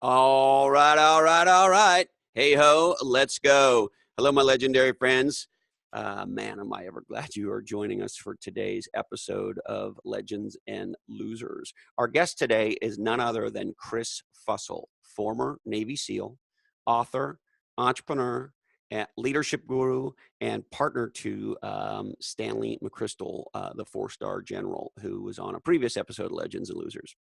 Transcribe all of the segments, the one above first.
All right, all right, all right. Hey ho, let's go. Hello, my legendary friends. Man, am I ever glad you are joining us for today's episode of Legends and Losers. Our guest today is none other than Chris Fussell, former Navy SEAL, author, entrepreneur, and leadership guru, and partner to Stanley McChrystal, the four-star general who was on a previous episode of Legends and Losers.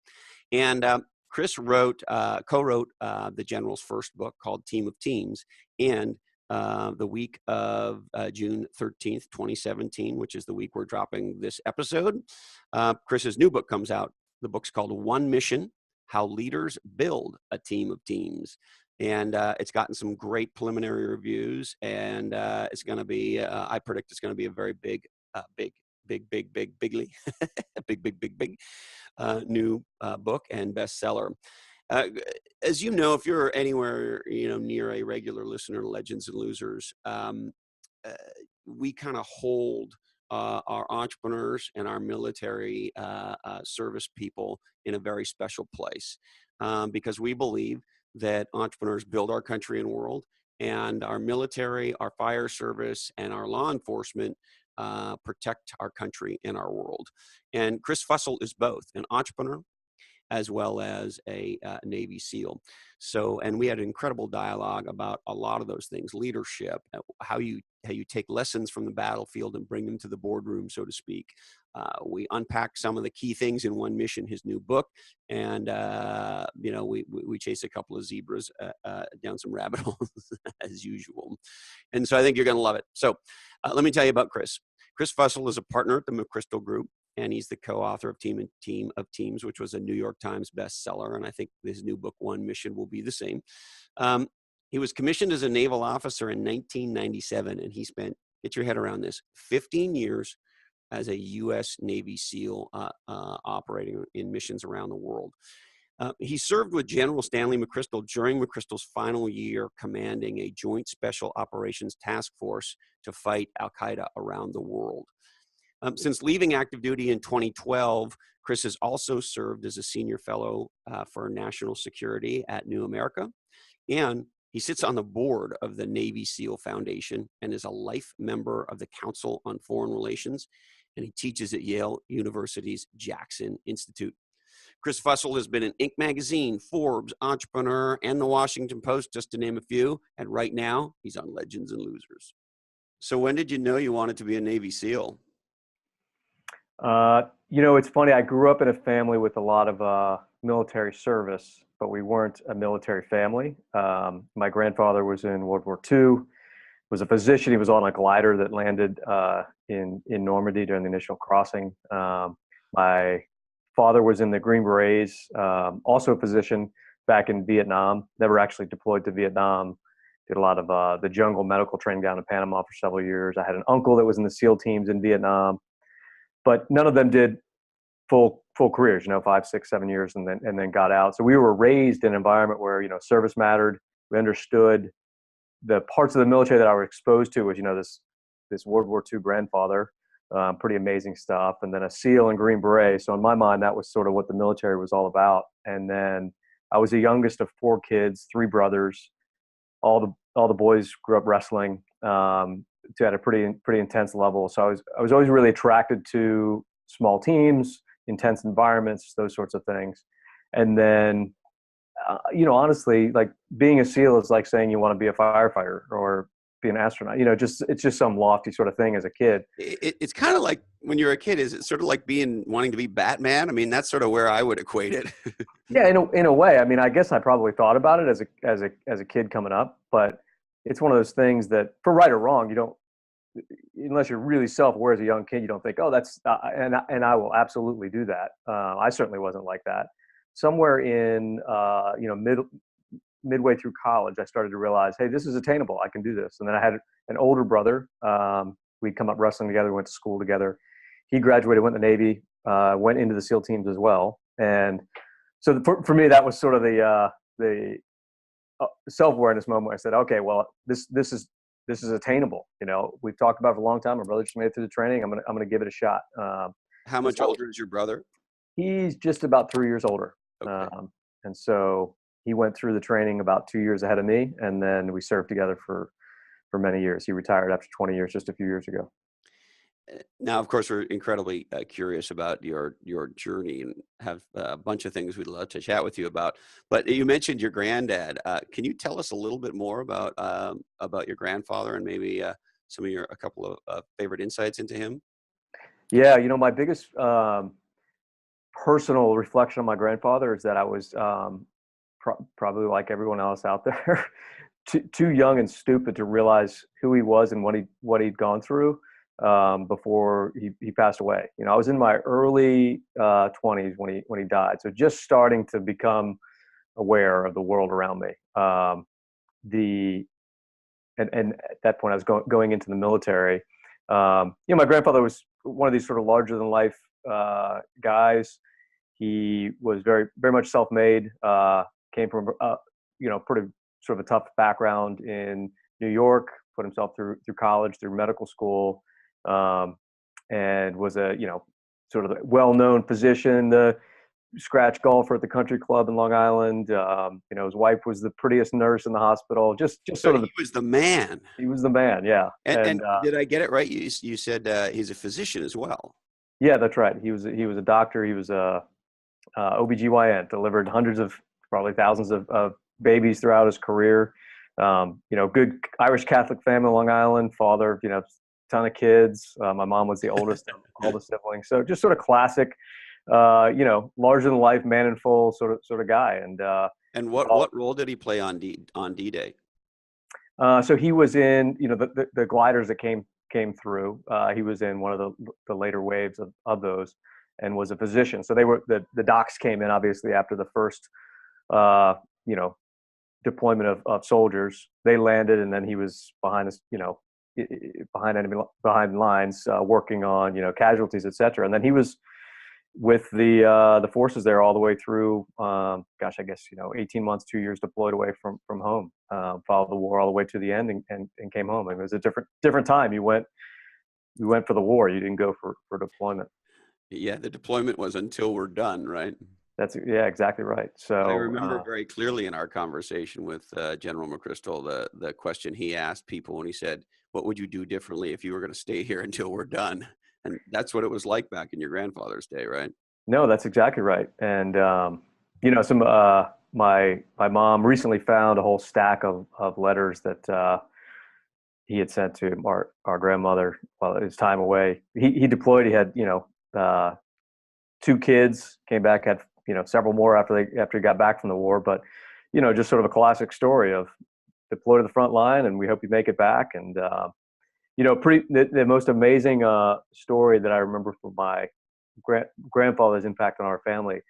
And Chris co-wrote the General's first book called Team of Teams, and the week of June 13th, 2017, which is the week we're dropping this episode, Chris's new book comes out. The book's called One Mission: How Leaders Build a Team of Teams. And it's gotten some great preliminary reviews, and it's going to be, I predict it's going to be a very bigly, big new book and bestseller. As you know, if you're anywhere near a regular listener to Legends and Losers, we kind of hold our entrepreneurs and our military service people in a very special place, because we believe that entrepreneurs build our country and world, and our military, our fire service, and our law enforcement protect our country and our world. And Chris Fussell is both an entrepreneur as well as a Navy SEAL. So, and we had an incredible dialogue about a lot of those things: leadership, how you take lessons from the battlefield and bring them to the boardroom, so to speak. We unpack some of the key things in One Mission, his new book, and we chase a couple of zebras down some rabbit holes as usual. And so I think you're going to love it. So let me tell you about Chris. Chris Fussell is a partner at the McChrystal Group, and he's the co-author of Team of Teams, which was a New York Times bestseller. And I think his new book, One Mission, will be the same. He was commissioned as a naval officer in 1997, and he spent, get your head around this, 15 years as a U.S. Navy SEAL operating in missions around the world. He served with General Stanley McChrystal during McChrystal's final year commanding a joint special operations task force to fight al-Qaeda around the world. Since leaving active duty in 2012, Chris has also served as a senior fellow for national security at New America, and he sits on the board of the Navy SEAL Foundation and is a life member of the Council on Foreign Relations, and he teaches at Yale University's Jackson Institute. Chris Fussell has been in Inc. magazine, Forbes, Entrepreneur, and the Washington Post, just to name a few, and right now he's on Legends and Losers. So when did you know you wanted to be a Navy SEAL? It's funny. I grew up in a family with a lot of military service, but we weren't a military family. My grandfather was in World War II, was a physician. He was on a glider that landed in Normandy during the initial crossing. My father was in the Green Berets, also a physician back in Vietnam, never actually deployed to Vietnam. Did a lot of the jungle medical training down in Panama for several years. I had an uncle that was in the SEAL teams in Vietnam, but none of them did full careers, 5, 6, 7 years, and then got out. So we were raised in an environment where, service mattered. We understood the parts of the military that I was exposed to was, this World War II grandfather, pretty amazing stuff. And then a SEAL and Green Beret. So in my mind, that was sort of what the military was all about. And then I was the youngest of 4 kids, 3 brothers. All the boys grew up wrestling at a pretty intense level. So I was always really attracted to small teams, intense environments, those sorts of things. And then, honestly, like being a SEAL is like saying you want to be a firefighter or be an astronaut. It's just some lofty sort of thing as a kid. It's kind of like when you're a kid. Is it sort of like wanting to be Batman? I mean, that's sort of where I would equate it. Yeah, in a way. I mean, I guess I probably thought about it as a kid coming up, but it's one of those things that, for right or wrong, you don't, unless you're really self-aware as a young kid, you don't think, oh, that's and I will absolutely do that. I certainly wasn't like that. Somewhere in midway through college, I started to realize, hey, this is attainable. I can do this. And then I had an older brother. We'd come up wrestling together, went to school together. He graduated, went to the Navy, went into the SEAL teams as well. And so for me, that was sort of the self-awareness moment. I said, okay, well, this is attainable. We've talked about it for a long time. My brother just made it through the training. I'm gonna give it a shot. How much older is your brother? He's just about 3 years older. Okay. And so He went through the training about 2 years ahead of me, and then we served together for many years. He retired after 20 years just a few years ago. Now, of course, we're incredibly curious about your journey and have a bunch of things we'd love to chat with you about. But you mentioned your granddad. Can you tell us a little bit more about your grandfather and maybe some of your a couple of favorite insights into him? Yeah, my biggest personal reflection on my grandfather is that I was probably like everyone else out there, too young and stupid to realize who he was and what he'd gone through before he passed away. I was in my early 20s when he died, so just starting to become aware of the world around me. The and at that point, I was going into the military. My grandfather was one of these sort of larger than life guys. He was very, very much self-made. Came from pretty sort of a tough background in New York. Put himself through college, through medical school, and was a sort of a well-known physician. The scratch golfer at the country club in Long Island. His wife was the prettiest nurse in the hospital. Just So sort of he was the man. he was the man. Yeah. And did I get it right? You said he's a physician as well. Yeah, that's right. He was a doctor. He was a OBGYN, delivered hundreds of, probably thousands of babies throughout his career. Good Irish Catholic family, Long Island, father, ton of kids. My mom was the oldest of all the siblings. So just sort of classic, larger than life, man in full sort of guy. And what role did he play on D-Day? So he was in, the gliders that came through. He was in one of the later waves of those, and was a physician. So they were the docs came in obviously after the first, deployment of soldiers. They landed, and then he was behind us, behind lines, working on casualties, etc. And then he was with the forces there all the way through. I guess 18 months, 2 years deployed away from home. Followed the war all the way to the end, and came home. And it was a different time. You went for the war. You didn't go for deployment. Yeah, the deployment was until we're done, right? Yeah, exactly right. So I remember very clearly in our conversation with General McChrystal, the question he asked people when he said, "What would you do differently if you were going to stay here until we're done?" And that's what it was like back in your grandfather's day, right? No, that's exactly right. And some my mom recently found a whole stack of letters that he had sent to our grandmother while his time away. He deployed. He had two kids, came back, had several more after he got back from the war. But just sort of a classic story of deploy to the front line, and we hope you make it back. And the most amazing story that I remember from my grandfather's impact on our family,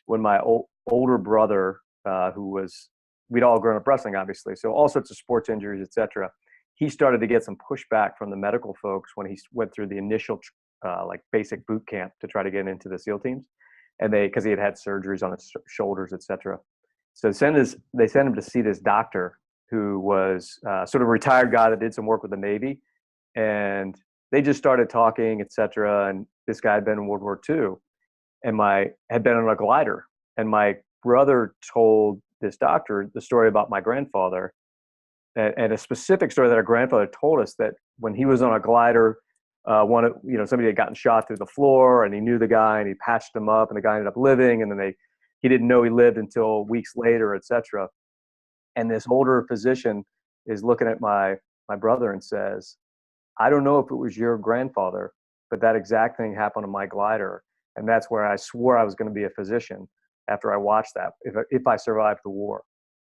when my older brother, we'd all grown up wrestling, obviously, so all sorts of sports injuries, etc. He started to get some pushback from the medical folks when he went through the initial basic boot camp to try to get into the SEAL teams, and because he had surgeries on his shoulders, etc. So they sent him to see this doctor who was sort of a retired guy that did some work with the Navy, and they just started talking, etc. And this guy had been in World War II, and had been on a glider, and my brother told this doctor the story about my grandfather, and a specific story that our grandfather told us, that when he was on a glider, somebody had gotten shot through the floor, and he knew the guy, and he patched him up, and the guy ended up living, and then he didn't know he lived until weeks later, etc. And this older physician is looking at my brother and says, "I don't know if it was your grandfather, but that exact thing happened on my glider, and that's where I swore I was going to be a physician after I watched that, if I survived the war."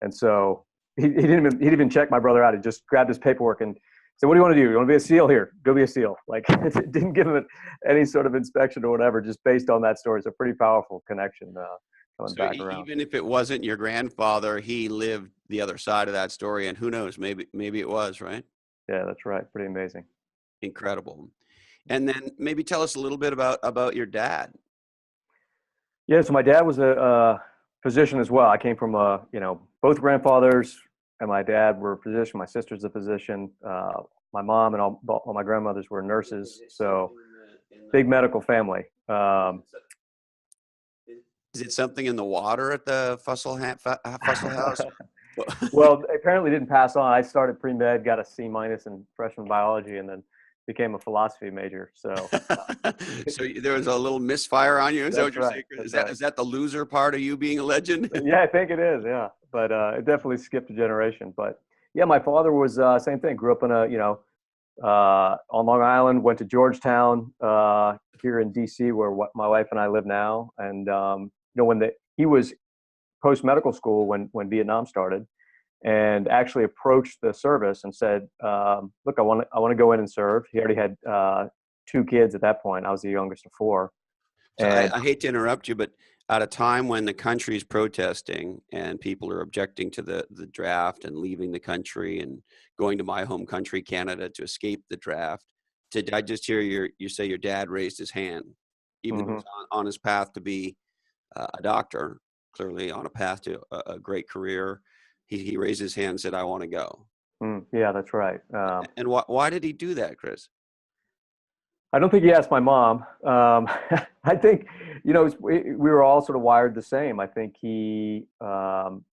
And so he didn't even check my brother out. He just grabbed his paperwork and said, "What do you want to do? You want to be a SEAL? Here, go be a SEAL." Like, it didn't give him any sort of inspection or whatever, just based on that story. It's a pretty powerful connection coming So back around. even if it wasn't your grandfather, he lived the other side of that story, and who knows, maybe it was, right? Yeah, that's right. Pretty amazing. Incredible. And then maybe tell us a little bit about your dad. Yeah, so my dad was a physician as well. I came from both grandfathers and my dad were a physician. My sister's a physician. My mom and all my grandmothers were nurses. So big medical family. Is it something in the water at the Fussell house? Well, apparently didn't pass on. I started pre-med, got a C minus in freshman biology, and then became a philosophy major. So So there was a little misfire on you. Is that what that's you're right. saying? That's Is right. that the loser part of you being a legend? Yeah, I think it is. Yeah, but it definitely skipped a generation. But yeah, my father was same thing. Grew up in a on Long Island. Went to Georgetown here in D.C., where my wife and I live now. And when he was post medical school when Vietnam started, and actually approached the service and said, "Look, I want to go in and serve." He already had two kids at that point. I was the youngest of four, So and I hate to interrupt you, but at a time when the country is protesting and people are objecting to the draft and leaving the country and going to my home country, Canada, to escape the draft, did I just hear you say your dad raised his hand, even though he mhm. was on his path to be a doctor, clearly on a path to a great career. He raised his hand and said, "I want to go." Yeah, that's right. And why did he do that, Chris? I don't think he asked my mom. I think, we were all sort of wired the same. I think he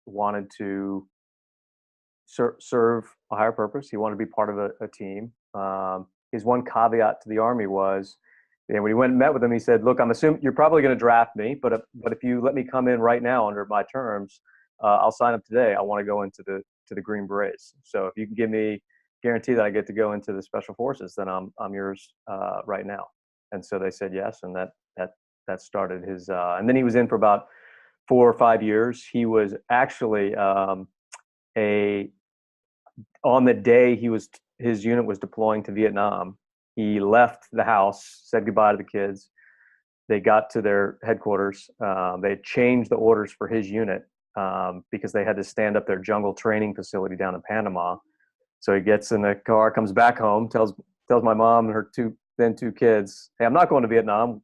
wanted to serve a higher purpose. He wanted to be part of a team. His one caveat to the Army was, and when he went and met with him, he said, "Look, I'm assuming you're probably going to draft me, but if you let me come in right now under my terms, I'll sign up today. I want to go into the Green Berets. So if you can give me guarantee that I get to go into the Special Forces, then I'm yours right now." And so they said yes, and that started his. And then he was in for about 4 or 5 years. He was actually a on the day his unit was deploying to Vietnam. He left the house, said goodbye to the kids. They got to their headquarters. They had changed the orders for his unit because they had to stand up their jungle training facility down in Panama. So he gets in the car, comes back home, tells my mom and her two kids, "Hey, I'm not going to Vietnam.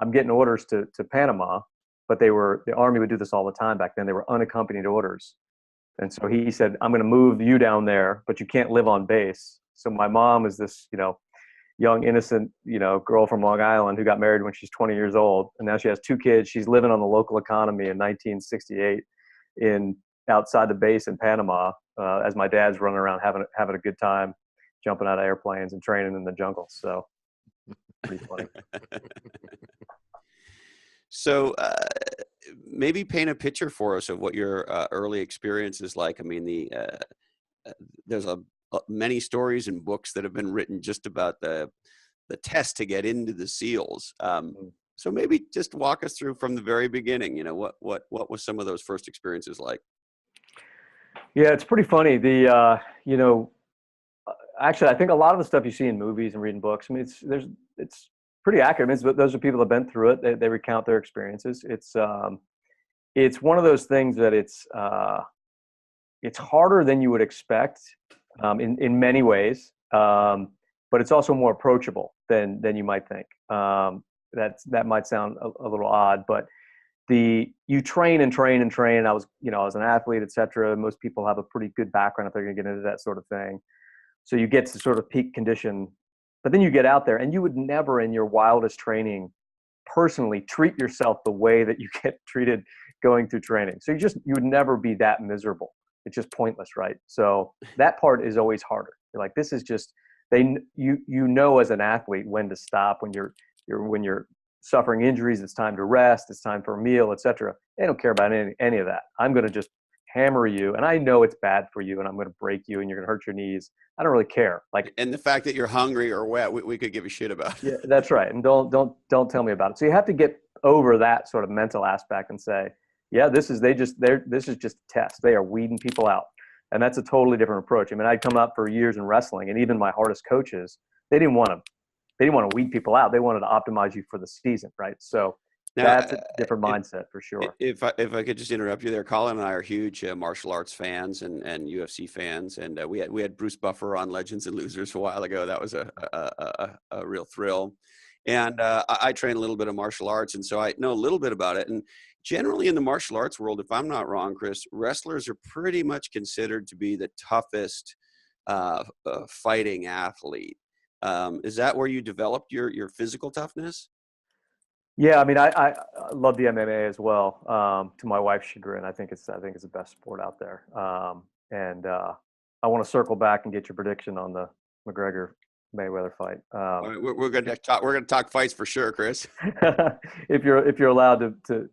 I'm getting orders to Panama." But the Army would do this all the time back then. They were unaccompanied orders. And so he said, "I'm going to move you down there, but you can't live on base." So my mom is this, young, innocent, girl from Long Island who got married when she's 20 years old. And now she has two kids. She's living on the local economy in 1968 in outside the base in Panama, as my dad's running around having a good time, jumping out of airplanes and training in the jungle. So pretty funny. So maybe paint a picture for us of what your early experience is like. I mean, there's many stories and books that have been written just about the test to get into the SEALs. So maybe just walk us through from the very beginning. What was some of those first experiences like? Yeah, it's pretty funny. Actually, I think a lot of the stuff you see in movies and reading books, I mean, it's pretty accurate. I mean, those are people that have been through it. They recount their experiences. It's one of those things that it's harder than you would expect in many ways, but it's also more approachable than you might think. That might sound a little odd, but you train and train and train. I was an athlete, etc. Most people have a pretty good background if they're going to get into that sort of thing. So you get to sort of peak condition, but then you get out there, and you would never in your wildest training personally treat yourself the way that you get treated going through training. So you would never be that miserable. It's just pointless, right? So that part is always harder. You're like, this is just as an athlete when to stop, when you're suffering injuries. It's time to rest. It's time for a meal, etc. They don't care about any of that. I'm going to just hammer you, and I know it's bad for you, and I'm going to break you, and you're going to hurt your knees. I don't really care. Like, And the fact that you're hungry or wet, we could give a shit about. yeah, that's right. And don't tell me about it. So you have to get over that sort of mental aspect and say, yeah, this is just a test. They are weeding people out. And that's a totally different approach. I mean, I'd come up for years in wrestling, and even my hardest coaches, they didn't want to weed people out. They wanted to optimize you for the season, right? So Now, that's a different mindset for sure. if I could just interrupt you there, Colin and I are huge martial arts fans and UFC fans, and we had Bruce Buffer on Legends and Losers a while ago. That was a real thrill, and I train a little bit of martial arts, and so I know a little bit about it. And generally in the martial arts world, if I'm not wrong, Chris, wrestlers are pretty much considered to be the toughest fighting athlete. Is that where you developed your physical toughness? Yeah, I mean, I love the MMA as well. To my wife's chagrin, I think it's the best sport out there. And I want to circle back and get your prediction on the McGregor Mayweather fight. All right, we're going to talk. We're going to talk fights for sure, Chris. If you're allowed to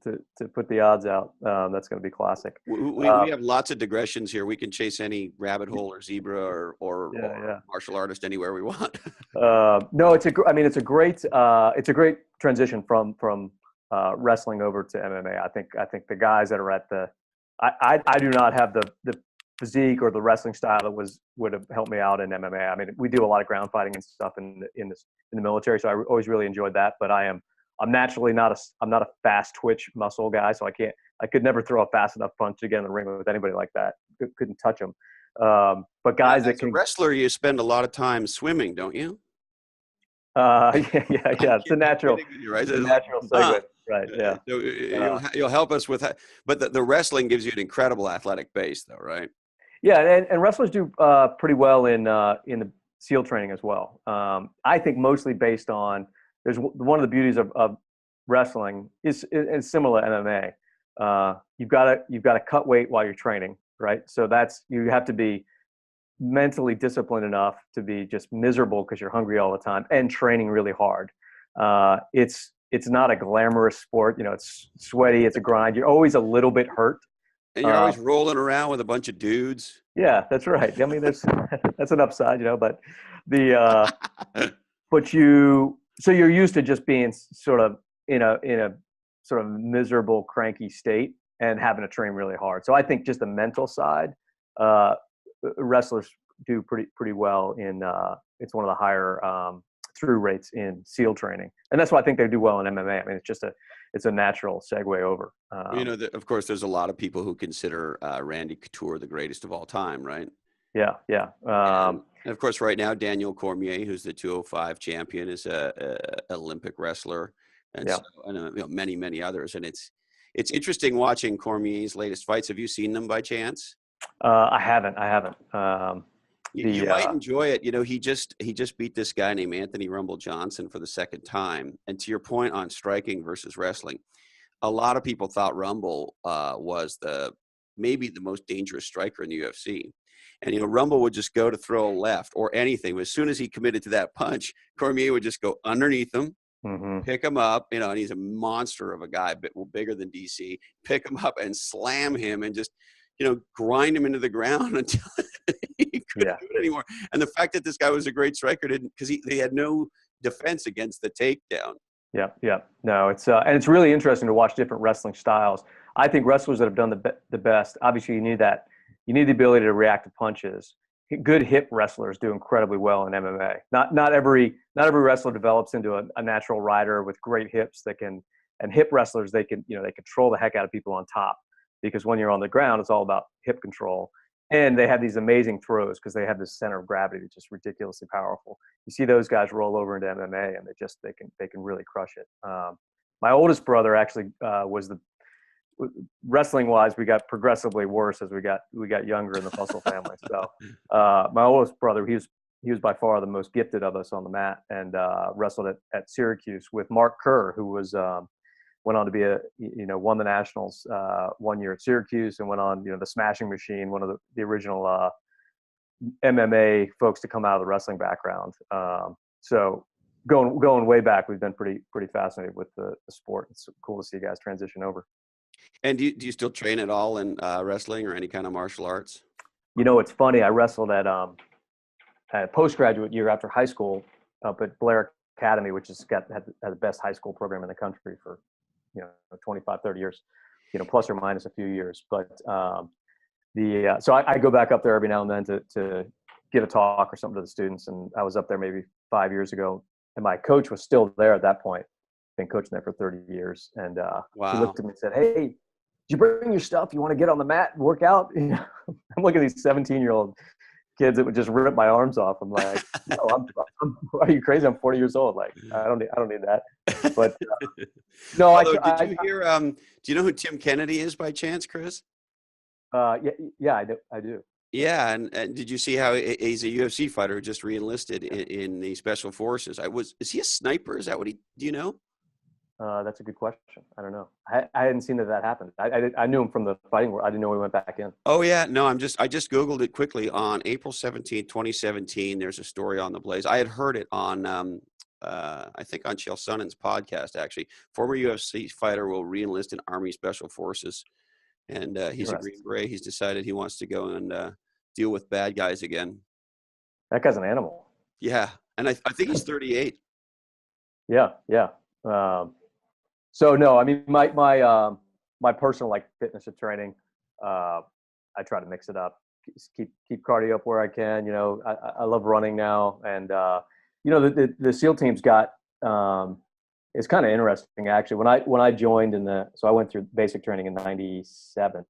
put the odds out, that's going to be classic. We have lots of digressions here. We can chase any rabbit hole or zebra Yeah, or yeah. martial artist anywhere we want. No, I mean, it's a great transition from wrestling over to MMA. I think the guys that are at I do not have the physique or the wrestling style that would have helped me out in MMA. I mean, we do a lot of ground fighting and stuff in the military, so I always really enjoyed that. But I'm naturally I'm not a fast twitch muscle guy, so I could never throw a fast enough punch to get in the ring with anybody like that. Couldn't touch them. But guys that As a can wrestler, you spend a lot of time swimming, don't you? yeah. It's a I'm natural, kidding with you, right? it's a It's like, natural segue, right? Yeah. So Uh, you'll help us with that. But the wrestling gives you an incredible athletic base, though, right? yeah, and wrestlers do pretty well in the SEAL training as well. I think mostly based on one of the beauties of wrestling is similar to MMA. You've got to cut weight while you're training, right? So you have to be mentally disciplined enough to be just miserable because you're hungry all the time and training really hard. It's not a glamorous sport. It's sweaty. It's a grind. You're always a little bit hurt. And you're Uh, always rolling around with a bunch of dudes. yeah, that's right. I mean, that's an upside, but the but you're used to just being sort of in a sort of miserable, cranky state and having to train really hard. So I think just the mental side, uh, wrestlers do pretty well in. It's one of the higher through rates in SEAL training, and that's why I think they do well in MMA. I mean, it's a natural segue over. Of course, there's a lot of people who consider Randy Couture the greatest of all time, right? Yeah, yeah. And of course, right now, Daniel Cormier, who's the 205 champion, is a Olympic wrestler, and Yeah. so and many many others. And it's interesting watching Cormier's latest fights. Have you seen them by chance? I haven't. I haven't. You might enjoy it. He just beat this guy named Anthony Rumble Johnson for the second time. And to your point on striking versus wrestling, a lot of people thought Rumble was maybe the most dangerous striker in the UFC. And Rumble would just go to throw a left or anything. But as soon as he committed to that punch, Cormier would just go underneath him, hmm pick him up, and he's a monster of a guy, bigger than DC. Pick him up and slam him and just grind him into the ground until he couldn't Yeah. do it anymore. And the fact that this guy was a great striker didn't, because they had no defense against the takedown. Yeah, yeah. No, and it's really interesting to watch different wrestling styles. I think wrestlers that have done the best. Obviously, you need the ability to react to punches. Good hip wrestlers do incredibly well in MMA. Not every wrestler develops into a natural rider with great hips and hip wrestlers they control the heck out of people on top, because when you're on the ground, it's all about hip control. And they have these amazing throws because they have this center of gravity that's just ridiculously powerful. You see those guys roll over into MMA, and they can really crush it. My oldest brother actually was the wrestling wise. We got progressively worse as we got younger in the Fussell family. So my oldest brother, he was by far the most gifted of us on the mat, and wrestled at Syracuse with Mark Kerr, who went on to be won the nationals 1 year at Syracuse, and went on the Smashing Machine, one of the original MMA folks to come out of the wrestling background. So going way back, we've been pretty fascinated with the sport. It's cool to see guys transition over. And do you still train at all in wrestling or any kind of martial arts? It's funny. I wrestled at a postgraduate year after high school up at Blair Academy, which had the best high school program in the country for 25, 30 years, plus or minus a few years. But so I go back up there every now and then to give a talk or something to the students. And I was up there maybe 5 years ago, and my coach was still there at that point. Been coaching there for 30 years. And he Wow. looked at me and said, "Hey, did you bring your stuff? You want to get on the mat and work out?" I'm looking at these 17-year-old kids that would just rip my arms off. I'm like, "No, are you crazy? I'm 40 years old. Like, I don't need that." But no, Although, did you hear? Do you know who Tim Kennedy is by chance, Chris? yeah, I do. Yeah, and did you see how he's a UFC fighter who just re-enlisted in the special forces? Is he a sniper? Is that what do you know? That's a good question. I don't know. I hadn't seen that happen. I knew him from the fighting world. I didn't know he went back in. Oh yeah, no, I just Googled it quickly. On April 17th, 2017, there's a story on the Blaze. I had heard it on I think on Chael Sonnen's podcast, actually. Former UFC fighter will reenlist in Army Special Forces, and he's a Green Interesting. Beret. He's decided he wants to go and deal with bad guys again. That guy's an animal. Yeah, and I think he's 38. Yeah, yeah. So no, I mean my personal like fitness and training, I try to mix it up, keep cardio up where I can. You know, I love running now, and you know the SEAL team's got it's kind of interesting actually. When I joined so I went through basic training in 97,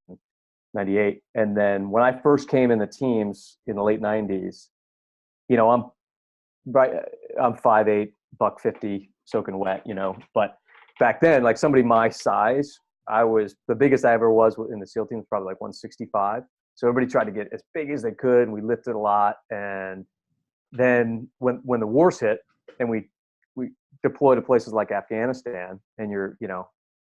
98, and then when I first came in the teams in the late 90s, you know right I'm 5'8", buck 50, soaking wet, you know, but back then, like somebody my size, the biggest I ever was in the SEAL team was probably like 165. So everybody tried to get as big as they could, and we lifted a lot. And then when the wars hit, and we deployed to places like Afghanistan, and you're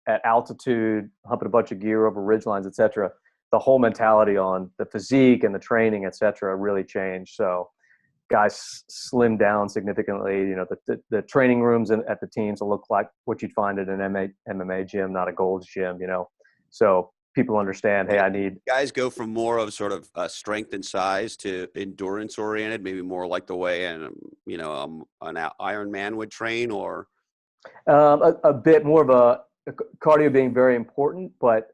at altitude, humping a bunch of gear over ridge lines, et cetera, the whole mentality on the physique and the training, et cetera, really changed. So guys slimmed down significantly. You know, the training rooms at the teams will look like what you'd find at an MMA gym, not a Gold's gym, you know. So people understand, hey, I need guys go from more of sort of strength and size to endurance oriented, maybe more like the way an Iron Man would train, or a bit more of a cardio being very important, but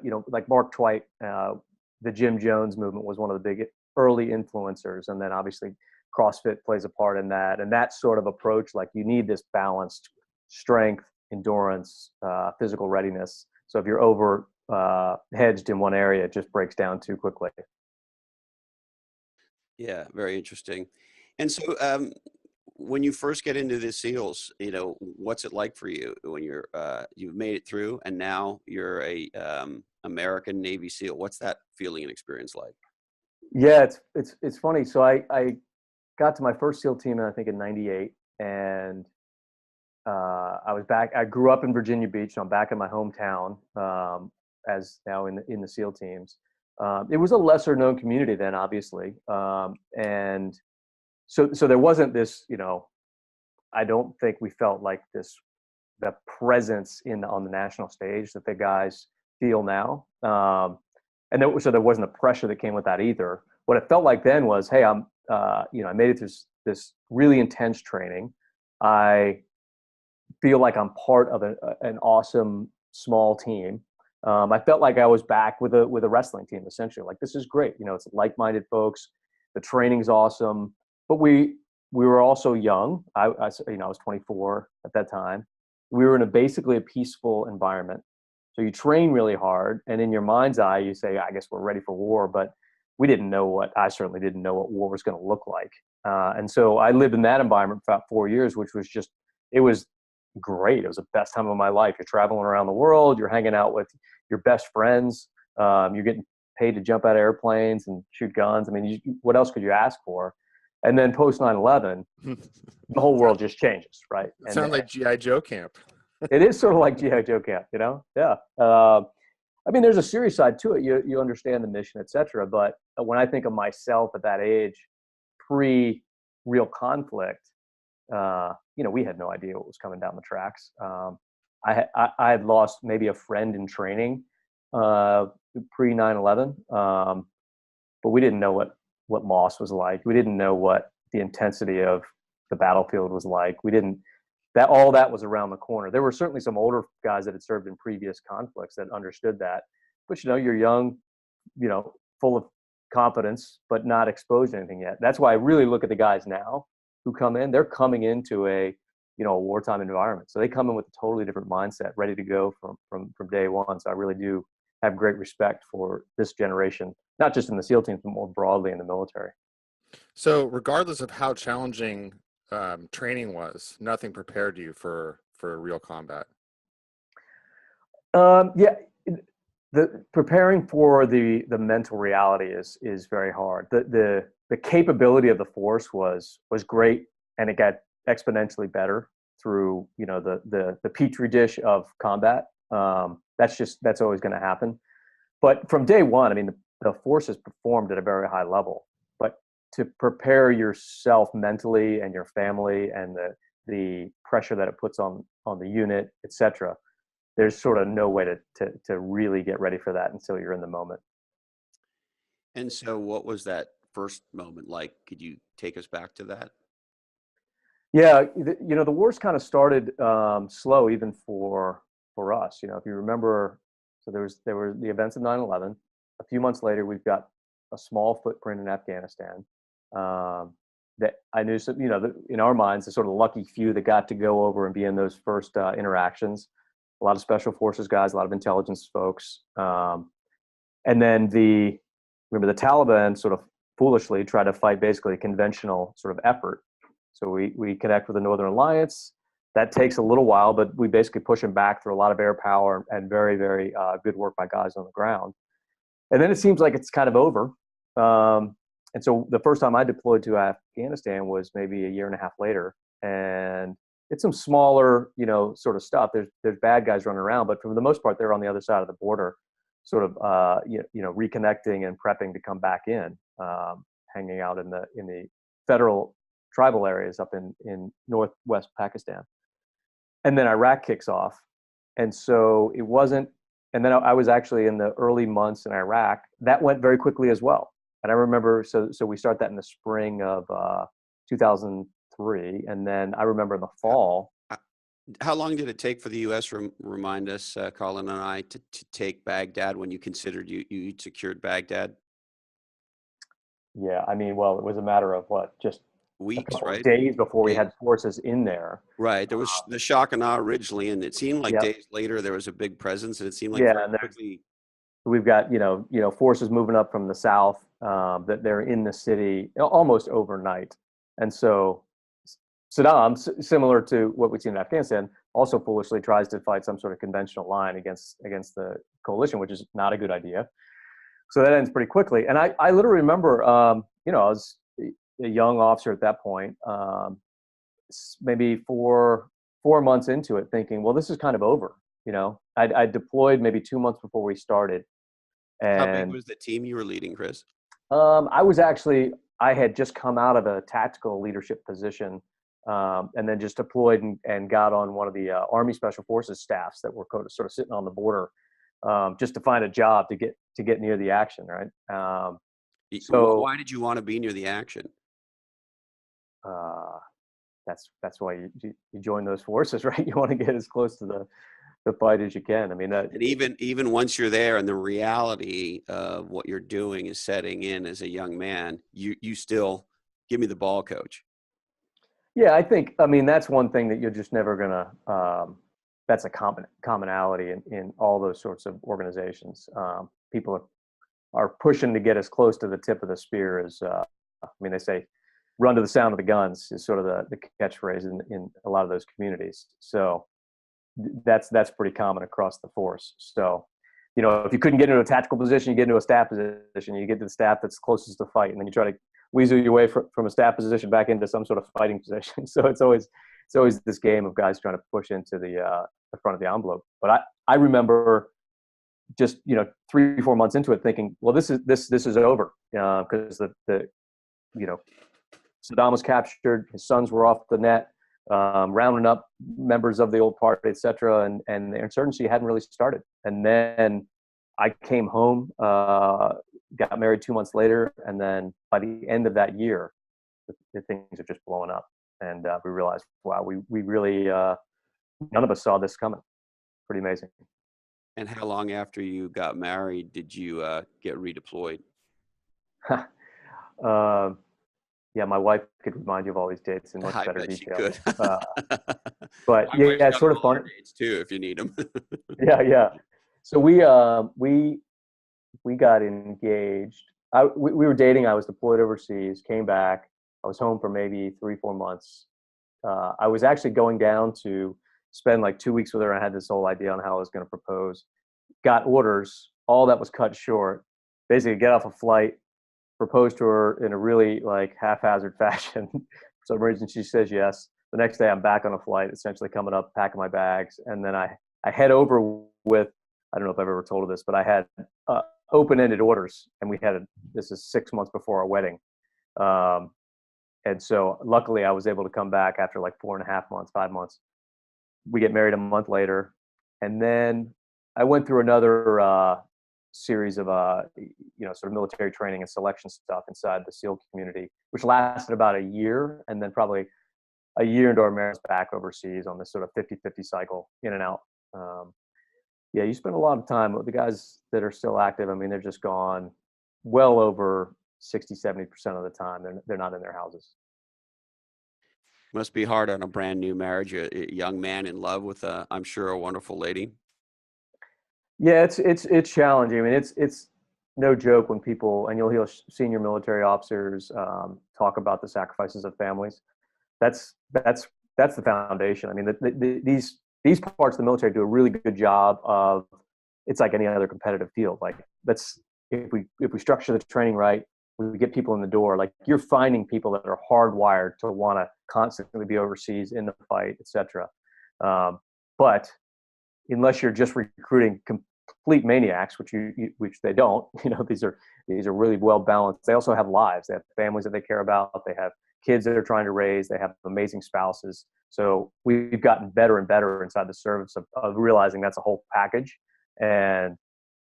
you know, like Mark Twight, the Jim Jones movement was one of the big early influencers, and then obviously CrossFit plays a part in that. And that sort of approach, like you need this balanced strength, endurance, physical readiness. So if you're over hedged in one area, it just breaks down too quickly. yeah, very interesting. And so, when you first get into the SEALs, you know, what's it like for you when you've made it through, and now you're a American Navy SEAL? What's that feeling and experience like? Yeah, it's funny. So I got to my first SEAL team, I think in '98, and I was back. I grew up in Virginia Beach, so I'm back in my hometown, as now in the SEAL teams. It was a lesser known community then, obviously, and so there wasn't this. You know, I don't think we felt like the presence on the national stage that the guys feel now, and so there wasn't the pressure that came with that either. What it felt like then was, hey, I made it through this really intense training. I feel like I'm part of an awesome small team. I felt like I was back with a wrestling team, essentially. Like, this is great. You know, it's like-minded folks. The training's awesome, but we were also young. I was 24 at that time. We were in basically a peaceful environment. So you train really hard, and in your mind's eye, you say, I guess we're ready for war. But I certainly didn't know what war was going to look like. And so I lived in that environment for about 4 years, which was it was great. It was the best time of my life. You're traveling around the world. You're hanging out with your best friends. You're getting paid to jump out of airplanes and shoot guns. I mean, what else could you ask for? And then post 9/11, the whole world just changes, right? It sounds like GI Joe camp. It is sort of like GI Joe camp, you know? Yeah. I mean, there's a serious side to it. You understand the mission, et cetera. But when I think of myself at that age, pre-real conflict, we had no idea what was coming down the tracks. I had lost maybe a friend in training pre 9/11, but we didn't know what Moss was like. We didn't know what the intensity of the battlefield was like. All that was around the corner. There were certainly some older guys that had served in previous conflicts that understood that. But you're young, full of confidence, but not exposed to anything yet. That's why I really look at the guys now who come in. They're coming into a wartime environment, so they come in with a totally different mindset, ready to go from day one. So I really do have great respect for this generation, not just in the SEAL teams, but more broadly in the military. So regardless of how challenging training was, nothing prepared you for real combat. Yeah, the preparing for the mental reality is very hard. The capability of the force was great, and it got exponentially better through, the petri dish of combat. That's always going to happen. But from day one, I mean, the forces performed at a very high level. But to prepare yourself mentally and your family and the pressure that it puts on the unit, et cetera, there's sort of no way to really get ready for that until you're in the moment. And so what was that first moment like? Could you take us back to that? Yeah, the wars kind of started slow, even for us. If you remember, so there were the events of 9/11. A few months later, we've got a small footprint in Afghanistan. That I knew, some, in our minds, the sort of lucky few that got to go over and be in those first interactions. A lot of special forces guys, a lot of intelligence folks, and then remember the Taliban sort of foolishly tried to fight basically a conventional sort of effort. So we connect with the Northern Alliance. That takes a little while, but we basically push them back through a lot of air power and very, very good work by guys on the ground. And then it seems like it's kind of over. And so the first time I deployed to Afghanistan was maybe a year and a half later. And it's some smaller, sort of stuff. There's bad guys running around, but for the most part, they're on the other side of the border, sort of, reconnecting and prepping to come back in, hanging out in the federal tribal areas up in northwest Pakistan. And then Iraq kicks off. And so it wasn't, and then I was actually in the early months in Iraq. That went very quickly as well. And I remember, so we start that in the spring of 2003. And then I remember in the fall. How long did it take for the U.S. remind us, Colin and I, to take Baghdad when you considered you secured Baghdad? Yeah, I mean, well, it was a matter of just weeks, a couple right? of days before we had forces in there. Right. There was the shock and awe originally, and it seemed like Yep. days later there was a big presence, and it seemed like Yeah, very and quickly. we've got forces moving up from the south, that they're in the city almost overnight. And so Saddam, similar to what we've seen in Afghanistan, also foolishly tries to fight some sort of conventional line against the coalition, which is not a good idea. So that ends pretty quickly. And I literally remember, I was a young officer at that point, maybe four months into it, thinking, well, this is kind of over. I deployed maybe 2 months before we started. And How big was the team you were leading, Chris? I had just come out of a tactical leadership position, and then just deployed and got on one of the Army Special Forces staffs that were sort of sitting on the border, just to find a job to get near the action, right? So why did you want to be near the action? That's why you join those forces, right? You want to get as close to the fight as you can. I mean, and even once you're there and the reality of what you're doing is setting in as a young man, you still give me the ball, coach. Yeah, I mean, that's one thing that you're just never gonna. That's a commonality in all those sorts of organizations. People are pushing to get as close to the tip of the spear as. I mean, they say, "Run to the sound of the guns" is sort of the catchphrase in a lot of those communities. So that's pretty common across the force. So, if you couldn't get into a tactical position, you get into a staff position. You get to the staff that's closest to fight, and then you try to weasel your way from a staff position back into some sort of fighting position. So it's always this game of guys trying to push into the front of the envelope. But I remember just 3-4 months into it, thinking, well, this is over, because the Saddam was captured, his sons were off the net, rounding up members of the old party, et cetera, and the insurgency hadn't really started. And then I came home, got married 2 months later, and then by the end of that year, the things are just blowing up, and we realized, wow, we really none of us saw this coming. Pretty amazing. And how long after you got married did you get redeployed? Yeah, my wife could remind you of all these dates in much I better bet she detail. could. But My yeah, wife's it's got sort of all her fun. dates too, if you need them. Yeah. So we got engaged. We were dating. I was deployed overseas, came back. I was home for maybe 3-4 months. I was actually going down to spend like 2 weeks with her. I had this whole idea on how I was going to propose. Got orders. All that was cut short. Basically, get off a flight, propose to her in a really like haphazard fashion. For some reason, she says yes. The next day I'm back on a flight, essentially coming up, packing my bags. And then I head over with, I don't know if I've ever told you this, but I had open-ended orders, and this is 6 months before our wedding. And so luckily I was able to come back after like 4.5 months, 5 months. We get married a month later. And then I went through another series of, sort of military training and selection stuff inside the SEAL community, which lasted about a year. And then probably a year into our marriage back overseas on this sort of 50-50 cycle, in and out. Yeah, you spend a lot of time with the guys that are still active. I mean, they're just gone well over 60-70% of the time. They're not in their houses. Must be hard on a brand new marriage, a young man in love with I'm sure a wonderful lady. Yeah, it's challenging. I mean, it's no joke when people, and you'll hear senior military officers talk about the sacrifices of families. That's the foundation. I mean, these parts of the military do a really good job of. It's like any other competitive field. Like, if we structure the training right, we get people in the door. Like, you're finding people that are hardwired to want to constantly be overseas in the fight, etc. But unless you're just recruiting complete maniacs, which they don't, these are really well balanced. They also have lives. They have families that they care about. They have kids that they're trying to raise. They have amazing spouses. So we've gotten better and better inside the service of realizing that's a whole package. And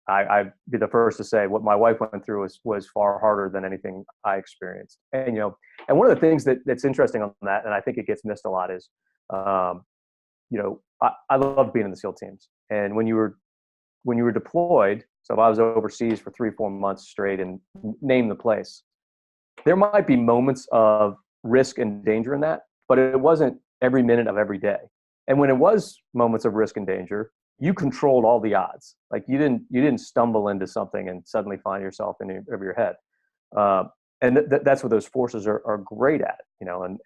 I'd be the first to say what my wife went through was far harder than anything I experienced. And, and one of the things that's interesting on that, and I think it gets missed a lot, is, I love being in the SEAL teams. And when you were deployed, so if I was overseas for 3-4 months straight, and name the place, there might be moments of risk and danger in that, but it wasn't every minute of every day. And when it was moments of risk and danger, you controlled all the odds. Like, you didn't stumble into something and suddenly find yourself over your head. And that's what those forces are great at,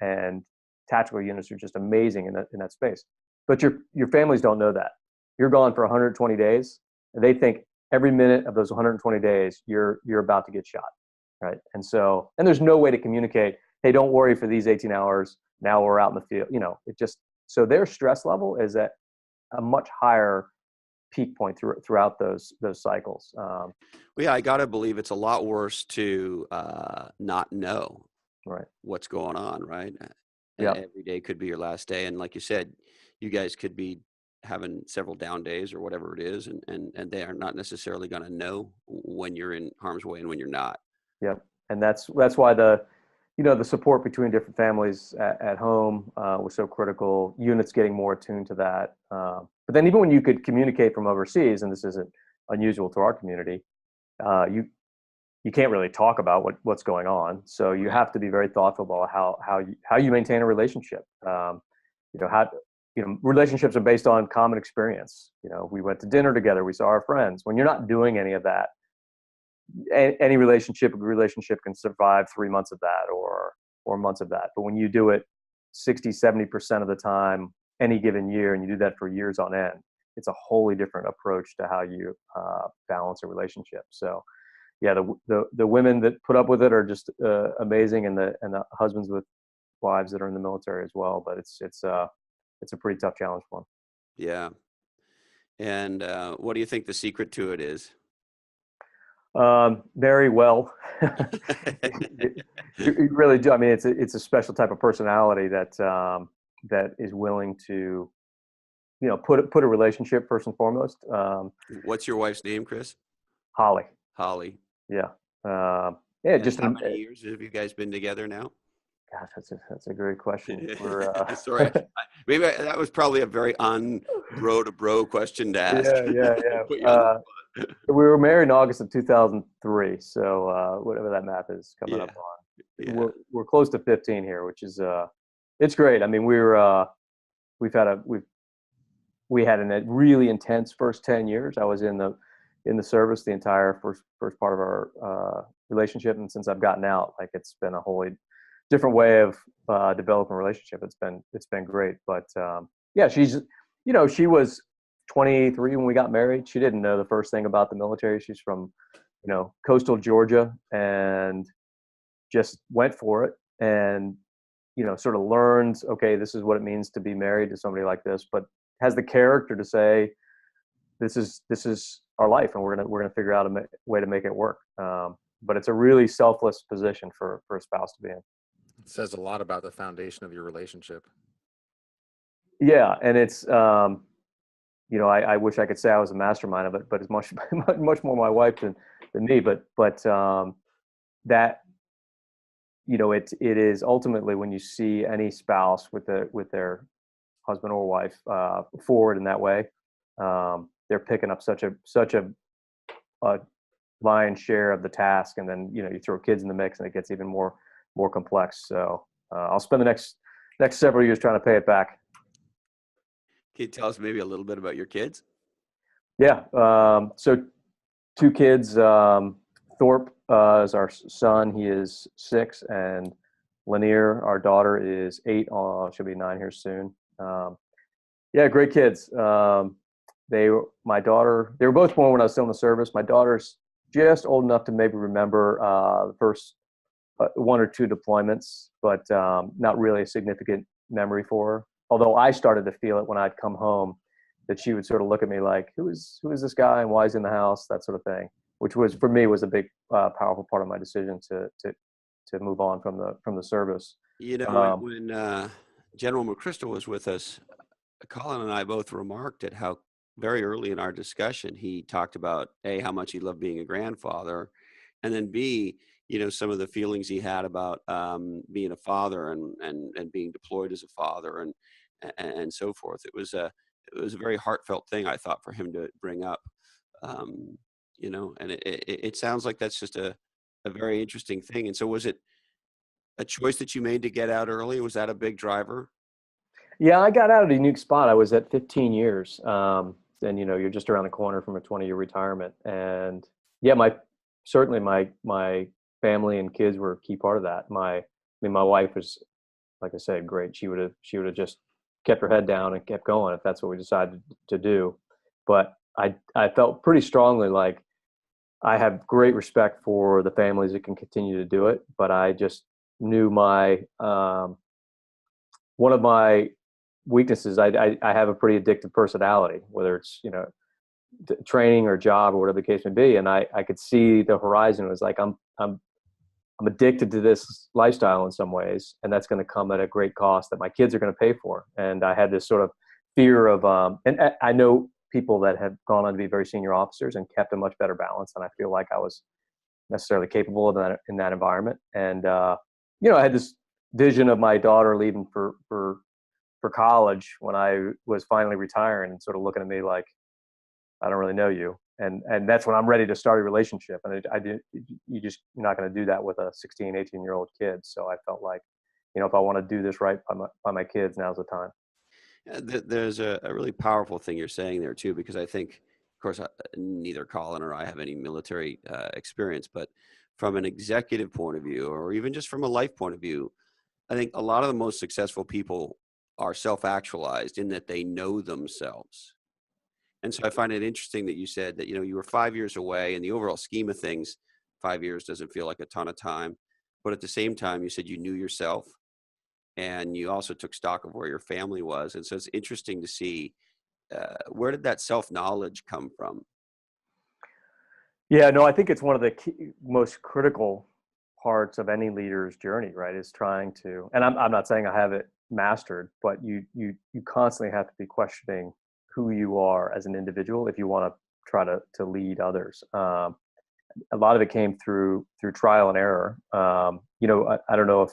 and tactical units are just amazing in that space. But your families don't know that. You're gone for 120 days, and they think every minute of those 120 days you're about to get shot, right? And there's no way to communicate, hey, don't worry for these 18 hours. Now we're out in the field. So their stress level is at a much higher peak point throughout those cycles. Well, yeah, I got to believe it's a lot worse to not know what's going on, right? Yeah. Every day could be your last day. And like you said, you guys could be having several down days or whatever it is. And they are not necessarily going to know when you're in harm's way and when you're not. Yep. And that's why the support between different families at home was so critical. Units getting more attuned to that. But then even when you could communicate from overseas, and this isn't unusual to our community, you can't really talk about what's going on. So you have to be very thoughtful about how you maintain a relationship. Relationships are based on common experience. We went to dinner together. We saw our friends. When you're not doing any of that, any relationship can survive 3 months of that or months of that. But when you do it 60-70% of the time any given year, and you do that for years on end, it's a wholly different approach to how you balance a relationship. So yeah, the women that put up with it are just amazing, and the husbands with wives that are in the military as well. But it's a pretty tough challenge for them. Yeah. And what do you think the secret to it is? Very well. You really do. I mean, it's a special type of personality that is willing to, put a relationship first and foremost. What's your wife's name, Chris? Holly. Holly. Yeah. Yeah. And Just how many years have you guys been together now? Gosh, that's a great question. Sorry, maybe that was probably a very bro to bro question to ask. Yeah. We were married in August of 2003, so whatever that math is coming up on. Yeah. We're close to 15 here, which is it's great. I mean, we had a really intense first 10 years. I was in the service the entire first part of our relationship, and since I've gotten out, like, it's been a wholly different way of developing a relationship. It's been great. But yeah, she was 23 when we got married. She didn't know the first thing about the military. She's from, coastal Georgia, and just went for it. And sort of learns, okay, this is what it means to be married to somebody like this, but has the character to say, this is our life, and we're gonna figure out a way to make it work. But it's a really selfless position for a spouse to be in. It says a lot about the foundation of your relationship. Yeah, and it's I wish I could say I was a mastermind of it, but it's much much more my wife than me. But that it is ultimately, when you see any spouse with their husband or wife forward in that way, they're picking up such a lion's share of the task, and then you throw kids in the mix, and it gets even more complex. So I'll spend the next several years trying to pay it back. Can you tell us maybe a little bit about your kids? Yeah. So 2 kids. Thorpe is our son. He is 6, and Lanier, our daughter, is 8. She'll be 9 here soon. Yeah, great kids. They were both born when I was still in the service. My daughter's just old enough to maybe remember the first 1 or 2 deployments, but not really a significant memory for her. Although I started to feel it when I'd come home, that she would sort of look at me like, who is this guy, and why is he in the house, that sort of thing, which was, for me, was a big, powerful part of my decision to move on from the service. When General McChrystal was with us, Colin and I both remarked at how very early in our discussion he talked about A, how much he loved being a grandfather, and then B, some of the feelings he had about being a father and being deployed as a father and so forth. It was a very heartfelt thing, I thought, for him to bring up. And it sounds like that's just a very interesting thing. And so, was it a choice that you made to get out early? Was that a big driver? Yeah, I got out at a unique spot. I was at 15 years. And you're just around the corner from a 20-year retirement. And yeah, certainly my family and kids were a key part of that. My wife was, like I said, great. She would have just kept her head down and kept going if that's what we decided to do. But I felt pretty strongly like I have great respect for the families that can continue to do it, but I just knew one of my weaknesses. I have a pretty addictive personality, whether it's training or job or whatever the case may be, and I could see the horizon. It was like I'm addicted to this lifestyle in some ways, and that's going to come at a great cost that my kids are going to pay for. And I had this sort of fear of, and I know people that have gone on to be very senior officers and kept a much better balance, and I feel like I was necessarily capable of that in that environment. And I had this vision of my daughter leaving for college when I was finally retiring, and sort of looking at me like, I don't really know you. And that's when I'm ready to start a relationship. And you're not going to do that with a 16, 18-year-old kid. So I felt like, if I want to do this right by my kids, now's the time. There's a really powerful thing you're saying there too, because I think, of course, neither Colin or I have any military experience, but from an executive point of view, or even just from a life point of view, I think a lot of the most successful people are self-actualized in that they know themselves. And so I find it interesting that you said that, you were 5 years away. In the overall scheme of things, 5 years doesn't feel like a ton of time. But at the same time, you said you knew yourself, and you also took stock of where your family was. And so it's interesting to see, where did that self-knowledge come from? Yeah, no, I think it's one of the most critical parts of any leader's journey, right? Is trying to, and I'm not saying I have it mastered, but you constantly have to be questioning who you are as an individual if you want to try to lead others. A lot of it came through trial and error. I don't know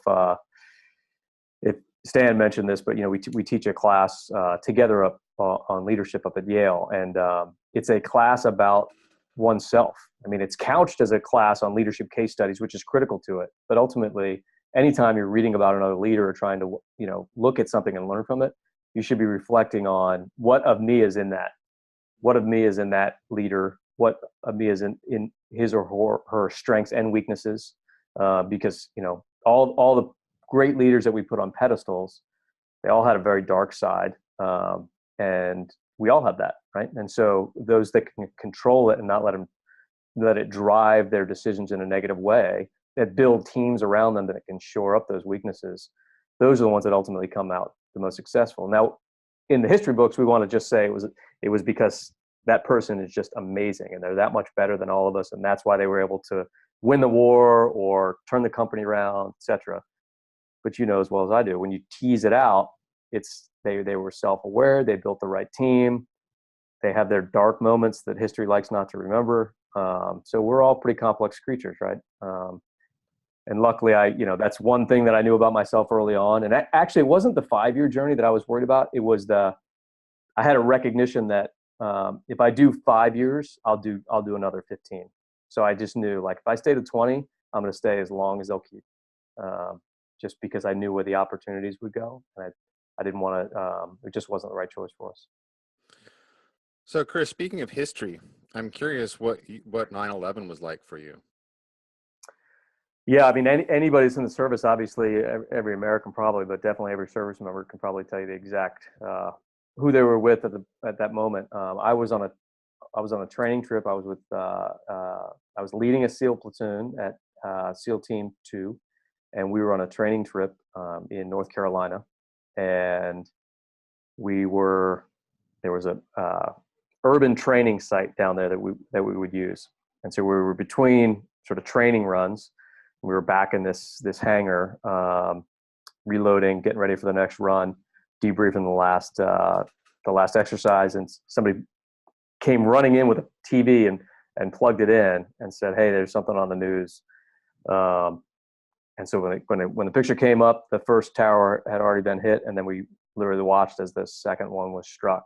if Stan mentioned this, but we teach a class together up on leadership up at Yale, and it's a class about oneself. I mean, it's couched as a class on leadership case studies, which is critical to it. But ultimately, anytime you're reading about another leader or trying to look at something and learn from it, you should be reflecting on what of me is in that. What of me is in that leader? What of me is in his or her strengths and weaknesses? Because all the great leaders that we put on pedestals, they all had a very dark side, and we all have that, right? And so those that can control it and not let it drive their decisions in a negative way, that build teams around them that can shore up those weaknesses, those are the ones that ultimately come out the most successful. Now, in the history books, we want to just say it was because that person is just amazing and they're that much better than all of us, and that's why they were able to win the war or turn the company around, etc. But you know as well as I do, when you tease it out, it's they were self-aware, they built the right team, they have their dark moments that history likes not to remember. So we're all pretty complex creatures, right? And luckily, that's one thing that I knew about myself early on. And actually, it wasn't the 5-year journey that I was worried about. It was I had a recognition that if I do 5 years, I'll do another 15. So I just knew, like, if I stay to 20, I'm going to stay as long as they'll keep. Just because I knew where the opportunities would go, and I didn't want to. It just wasn't the right choice for us. So, Chris, speaking of history, I'm curious what 9/11 was like for you. Yeah, I mean, anybody who's in the service, obviously, every American probably, but definitely every service member can probably tell you the exact who they were with at that moment. I was on a training trip. I was leading a SEAL platoon at SEAL Team 2, and we were on a training trip in North Carolina, and there was a urban training site down there that we would use, and so we were between sort of training runs. We were back in this hangar, reloading, getting ready for the next run, debriefing the last exercise, and somebody came running in with a TV and plugged it in and said, "Hey, there's something on the news." And so when the picture came up, the first tower had already been hit, and then we literally watched as the second one was struck.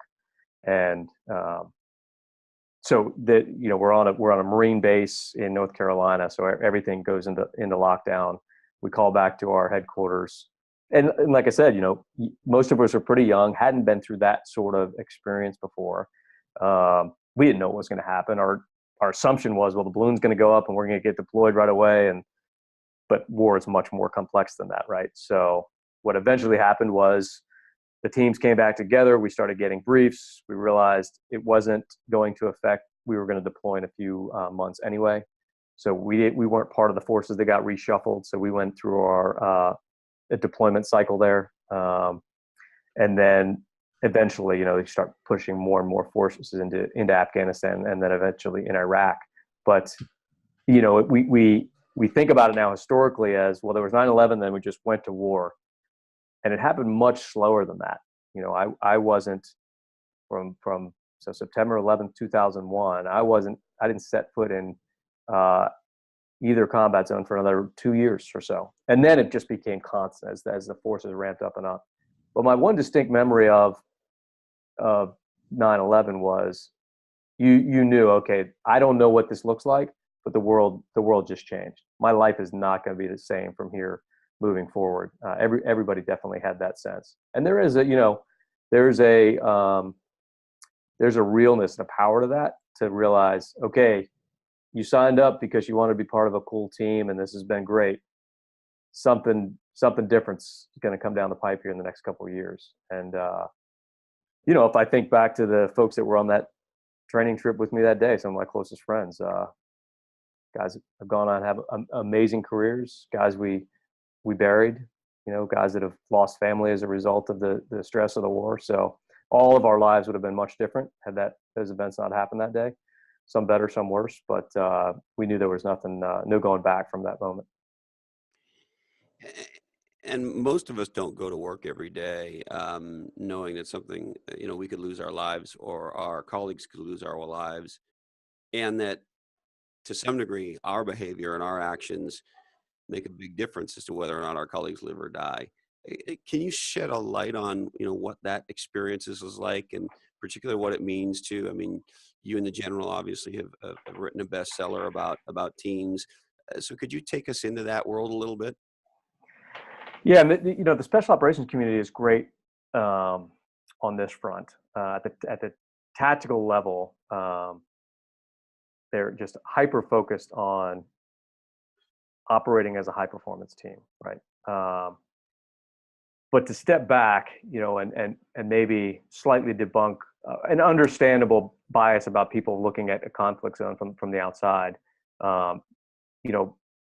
And so we're on a Marine base in North Carolina, so everything goes into lockdown. We call back to our headquarters, and like I said, most of us are pretty young, hadn't been through that sort of experience before. We didn't know what was going to happen. Our assumption was, well, the balloon's going to go up and we're going to get deployed right away, but war is much more complex than that, right? So what eventually happened was the teams came back together. We started getting briefs. We realized it wasn't going to affect. We were going to deploy in a few months anyway. So we weren't part of the forces that got reshuffled. So we went through our deployment cycle there. And then eventually, they start pushing more and more forces into Afghanistan and then eventually in Iraq. But, we think about it now historically as, well, there was 9/11, then we just went to war. And it happened much slower than that. I wasn't from September 11th, 2001, I didn't set foot in either combat zone for another 2 years or so. And then it just became constant as the forces ramped up and up. But my one distinct memory of 9/11 was you knew, okay, I don't know what this looks like, but the world just changed. My life is not going to be the same from here moving forward. Everybody definitely had that sense. And there's a realness and a power to that, to realize, okay, you signed up because you want to be part of a cool team and this has been great. Something different's going to come down the pipe here in the next couple of years. And, if I think back to the folks that were on that training trip with me that day, some of my closest friends, guys have gone on to have amazing careers, guys we buried, guys that have lost family as a result of the stress of the war. So all of our lives would have been much different had those events not happened that day. Some better, some worse, but we knew there was nothing, no going back from that moment. And most of us don't go to work every day knowing that something, we could lose our lives or our colleagues could lose our lives, and that to some degree our behavior and our actions make a big difference as to whether or not our colleagues live or die. Can you shed a light on, what that experience is like, and particularly what it means to, you and the general obviously have written a bestseller about teams. So could you take us into that world a little bit? Yeah, the special operations community is great on this front. At the tactical level, they're just hyper focused on operating as a high performance team, right? But to step back, and maybe slightly debunk an understandable bias about people looking at a conflict zone from the outside,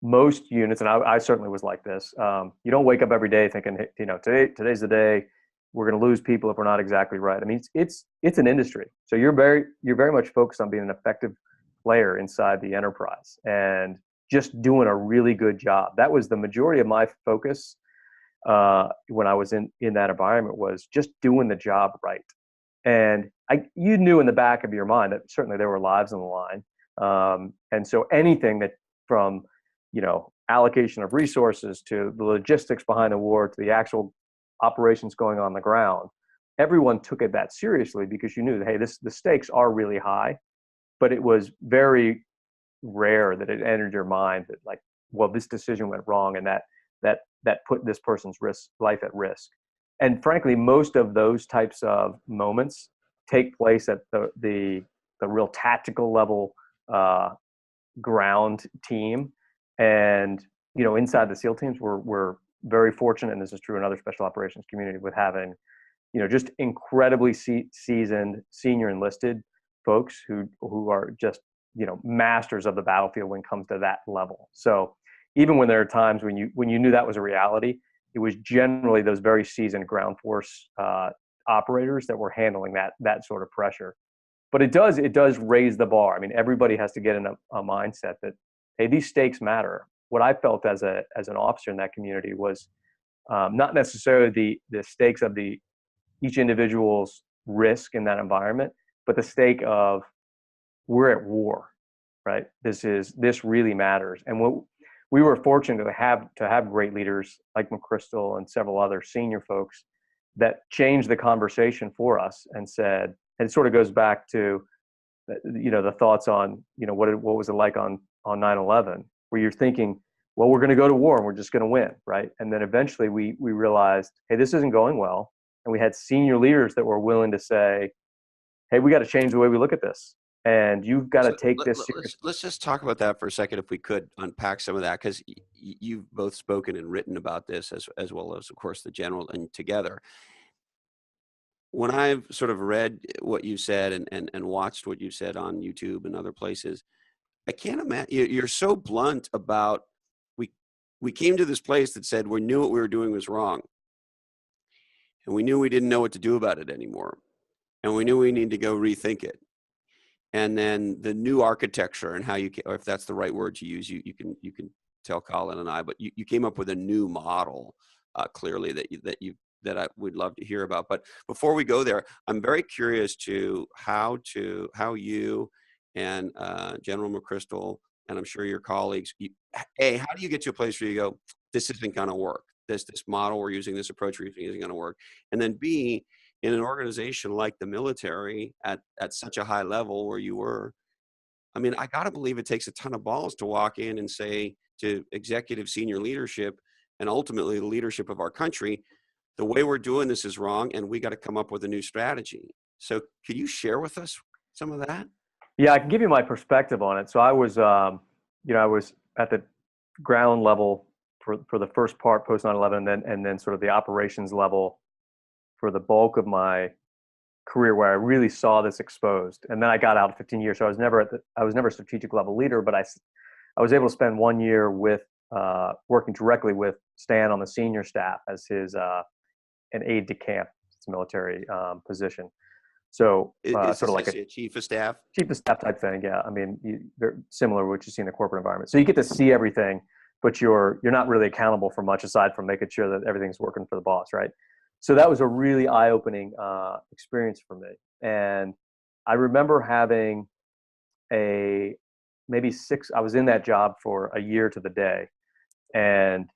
most units, and I certainly was like this. You don't wake up every day thinking, hey, today's the day we're going to lose people if we're not exactly right. I mean, it's an industry, so you're very much focused on being an effective player inside the enterprise and just doing a really good job. That was the majority of my focus when I was in that environment, was just doing the job right. And you knew in the back of your mind that certainly there were lives on the line. And so anything that, from, allocation of resources to the logistics behind the war to the actual operations going on the ground, everyone took it that seriously, because you knew that, hey, the stakes are really high. But it was very rare that it entered your mind that, like, well, this decision went wrong, and that put this person's life at risk. And frankly, most of those types of moments take place at the real tactical level, ground team. And inside the SEAL teams, we're very fortunate, and this is true in other special operations community, with having just incredibly seasoned senior enlisted folks who are just masters of the battlefield when it comes to that level. So even when there are times when you knew that was a reality, it was generally those very seasoned ground force operators that were handling that sort of pressure. But it does raise the bar. I mean, everybody has to get in a mindset that, hey, these stakes matter. What I felt as an officer in that community was not necessarily the stakes of each individual's risk in that environment, but the stake of, we're at war, right? This really matters. And what we were fortunate to have great leaders like McChrystal and several other senior folks that changed the conversation for us and said, and it sort of goes back to the thoughts on what was it like on 9/11, where you're thinking, well, we're going to go to war and we're just going to win, right? And then eventually we realized, hey, this isn't going well, and we had senior leaders that were willing to say, hey, we got to change the way we look at this, and you've got to take this seriously. Let's just talk about that for a second, if we could unpack some of that, because you've both spoken and written about this, as well as, of course, the general and together. When I've sort of read what you said and watched what you said on YouTube and other places, I can't imagine, you're so blunt about, we came to this place that said we knew what we were doing was wrong, and we knew we didn't know what to do about it anymore, and we knew we need to go rethink it. And then the new architecture and how or if that's the right word to use, you can tell Colin and I, but you came up with a new model, clearly, that I would love to hear about. But before we go there, I'm very curious to how you and General McChrystal, and I'm sure your colleagues, how do you get to a place where you go, this isn't going to work? This model we're using, this approach we're using, isn't going to work. And then B, in an organization like the military at such a high level where you were, I mean, I got to believe it takes a ton of balls to walk in and say to executive senior leadership, and ultimately the leadership of our country, the way we're doing this is wrong, and we got to come up with a new strategy. So could you share with us some of that? Yeah, I can give you my perspective on it. So I was at the ground level for the first part post 9/11, and then sort of the operations level for the bulk of my career, where I really saw this exposed. And then I got out of 15 years, so I was never a strategic level leader, but I was able to spend 1 year with working directly with Stan on the senior staff as his an aide de camp. It's a military position. So sort of like a chief of staff type thing. Yeah, I mean, they're similar to what you see in the corporate environment. So you get to see everything, but you're not really accountable for much aside from making sure that everything's working for the boss, right? So that was a really eye-opening experience for me. And I remember having I was in that job for a year to the day. And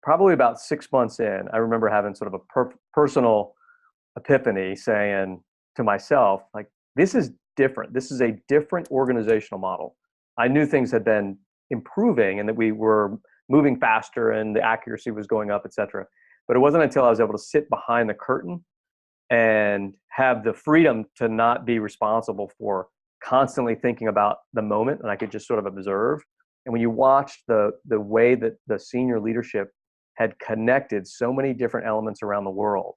probably about 6 months in, I remember having sort of a personal epiphany, saying to myself, like, this is different. This is a different organizational model. I knew things had been improving and that we were moving faster and the accuracy was going up, et cetera. But it wasn't until I was able to sit behind the curtain and have the freedom to not be responsible for constantly thinking about the moment, and I could just sort of observe. And when you watch the way that the senior leadership had connected so many different elements around the world,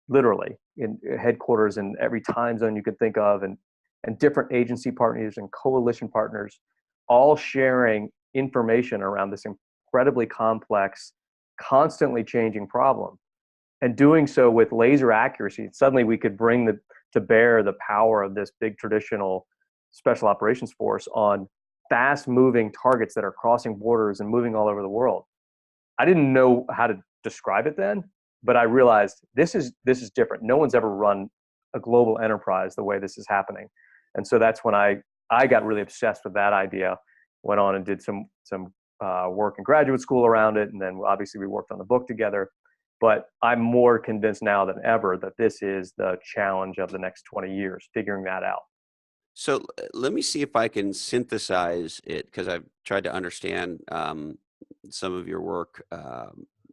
literally in headquarters in every time zone you could think of, and different agency partners and coalition partners, all sharing information around this incredibly complex, constantly changing problem, and doing so with laser accuracy. Suddenly we could bring to bear the power of this big traditional special operations force on fast moving targets that are crossing borders and moving all over the world. I didn't know how to describe it then, but I realized this is different. No one's ever run a global enterprise the way this is happening. And so that's when I got really obsessed with that idea, went on and did some work in graduate school around it. And then obviously we worked on the book together. But I'm more convinced now than ever that this is the challenge of the next 20 years, figuring that out. So let me see if I can synthesize it, because I've tried to understand some of your work,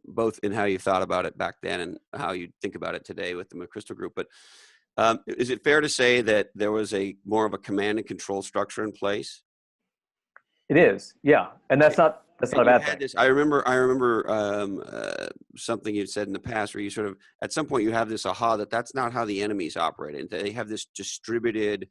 both in how you thought about it back then and how you think about it today with the McChrystal Group. But is it fair to say that there was more of a command and control structure in place? It is, yeah, and that's not a bad thing. I remember something you've said in the past where you sort of, at some point you have this aha that that's not how the enemies operate, and they have this distributed,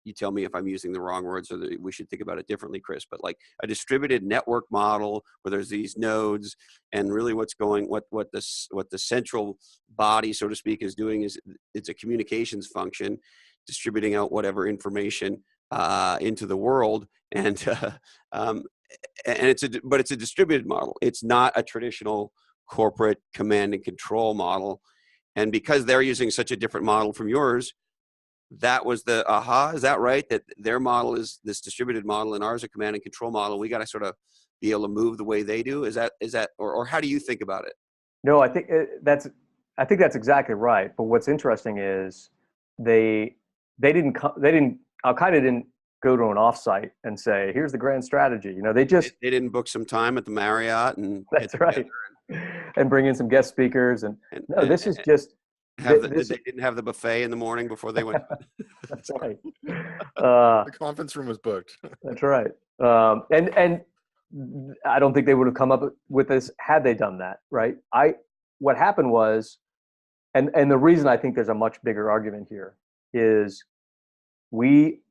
you tell me if I'm using the wrong words or that we should think about it differently, Chris, but like a distributed network model where there's these nodes, and really what the central body, so to speak, is doing is it's a communications function, distributing out whatever information into the world, and it's a distributed model. It's not a traditional corporate command and control model. And because they're using such a different model from yours, that was the aha. Is that right? That their model is this distributed model and ours a command and control model. We got to sort of be able to move the way they do. Is that, or how do you think about it? No, I think that's exactly right. But what's interesting is Al-Qaeda didn't go to an offsite and say, here's the grand strategy. They didn't book some time at the Marriott and that's right. And bring in some guest speakers. They didn't have the buffet in the morning before they went. That's right. The conference room was booked. That's right. And I don't think they would have come up with this had they done that. Right. What happened was, and the reason I think there's a much bigger argument here is we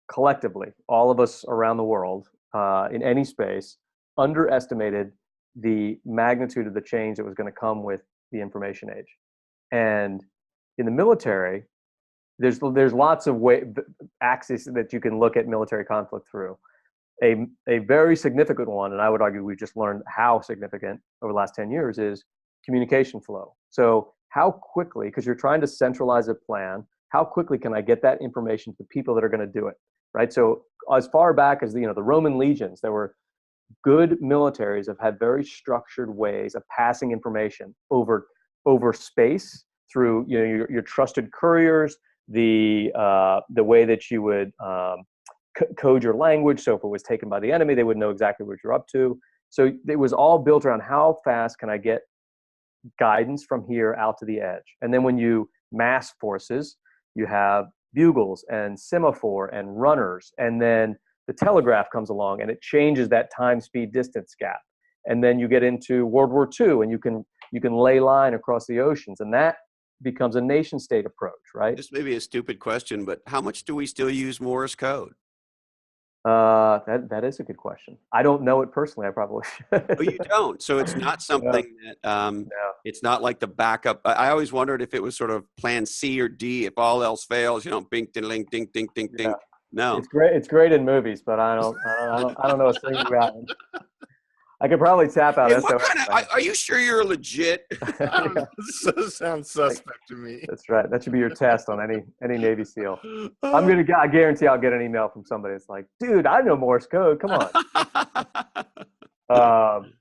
collectively, all of us around the world, in any space, underestimated the magnitude of the change that was going to come with the information age. And in the military, there's lots of axes that you can look at military conflict through. A very significant one, and I would argue we just learned how significant over the last 10 years, is communication flow. So how quickly, because you're trying to centralize a plan, how quickly can I get that information to the people that are going to do it, right? So as far back as the Roman legions, there were good militaries have had very structured ways of passing information over space through your trusted couriers, the way that you would code your language. So if it was taken by the enemy, they would know exactly what you're up to. So it was all built around how fast can I get guidance from here out to the edge. And then when you mass forces, you have bugles and semaphore and runners, and then the telegraph comes along and it changes that time, speed, distance gap. And then you get into World War II and you can lay line across the oceans, and that becomes a nation state approach, right? This may be a stupid question, but how much do we still use Morse code? That is a good question. I don't know it personally. I probably should. Oh, you don't. So it's not something that it's not like the backup. I always wondered if it was sort of plan C or D if all else fails. Bing, ding, ding, ding, ding, ding, ding. No, it's great. It's great in movies, but I don't know a thing about it. I could probably tap out. Are you sure you're legit? This sounds suspect to me. That's right. That should be your test on any Navy SEAL. I guarantee I'll get an email from somebody. It's like, dude, I know Morse code. Come on.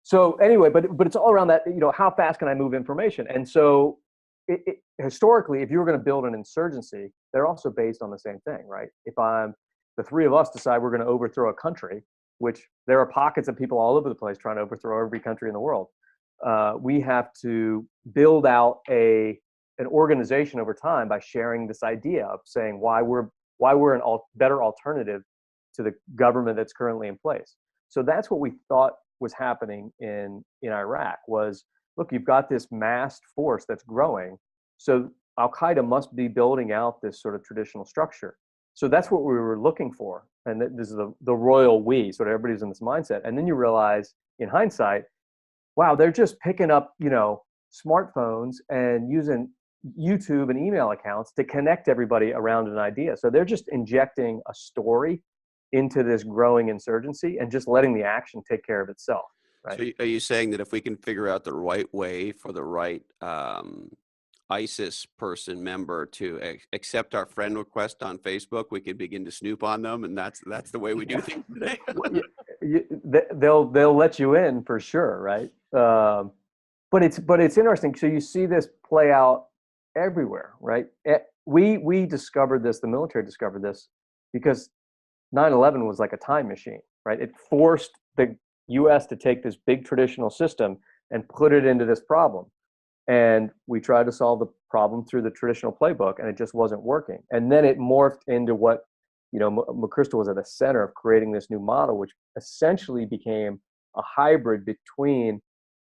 So anyway, but it's all around that. How fast can I move information? And so historically, if you were going to build an insurgency, they're also based on the same thing, right? If the three of us decide we're going to overthrow a country, which there are pockets of people all over the place trying to overthrow every country in the world. We have to build out an organization over time by sharing this idea of saying why we're a better alternative to the government that's currently in place. So that's what we thought was happening in Iraq was, look, you've got this massed force that's growing. So Al-Qaeda must be building out this sort of traditional structure. So that's what we were looking for. And this is the royal we, sort of everybody's in this mindset. And then you realize in hindsight, wow, they're just picking up, smartphones and using YouTube and email accounts to connect everybody around an idea. So they're just injecting a story into this growing insurgency and just letting the action take care of itself. Right. So are you saying that if we can figure out the right way for the right ISIS member to accept our friend request on Facebook, we can begin to snoop on them, and that's the way we do things today? They'll let you in for sure, right? But it's interesting. So you see this play out everywhere, right? We discovered this. The military discovered this because 9/11 was like a time machine, right? It forced the U.S. to take this big traditional system and put it into this problem. And we tried to solve the problem through the traditional playbook, and it just wasn't working. And then it morphed into what, McChrystal was at the center of creating this new model, which essentially became a hybrid between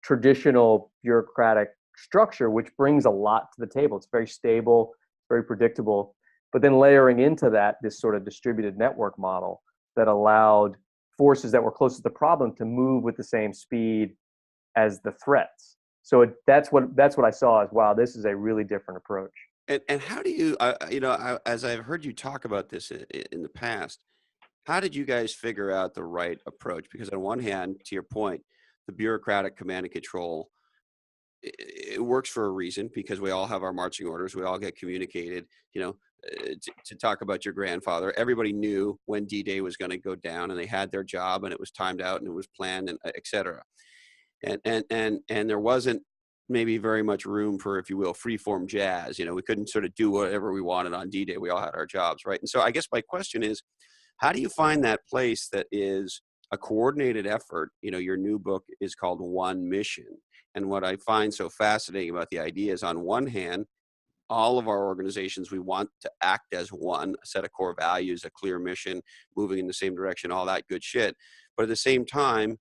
traditional bureaucratic structure, which brings a lot to the table. It's very stable, very predictable, but then layering into that, this sort of distributed network model that allowed forces that were close to the problem to move with the same speed as the threats. So that's what I saw as, wow, this is a really different approach. And how do you, as I've heard you talk about this in the past, how did you guys figure out the right approach? Because on one hand, to your point, the bureaucratic command and control, it works for a reason, because we all have our marching orders. We all get communicated, to talk about your grandfather. Everybody knew when D-Day was going to go down, and they had their job, and it was timed out, and it was planned, and et cetera. And there wasn't maybe very much room for, if you will, freeform jazz. We couldn't sort of do whatever we wanted on D-Day. We all had our jobs, right? And so I guess my question is, how do you find that place that is a coordinated effort? Your new book is called One Mission. And what I find so fascinating about the idea is, on one hand, all of our organizations, we want to act as one, a set of core values, a clear mission, moving in the same direction, all that good shit. But at the same time,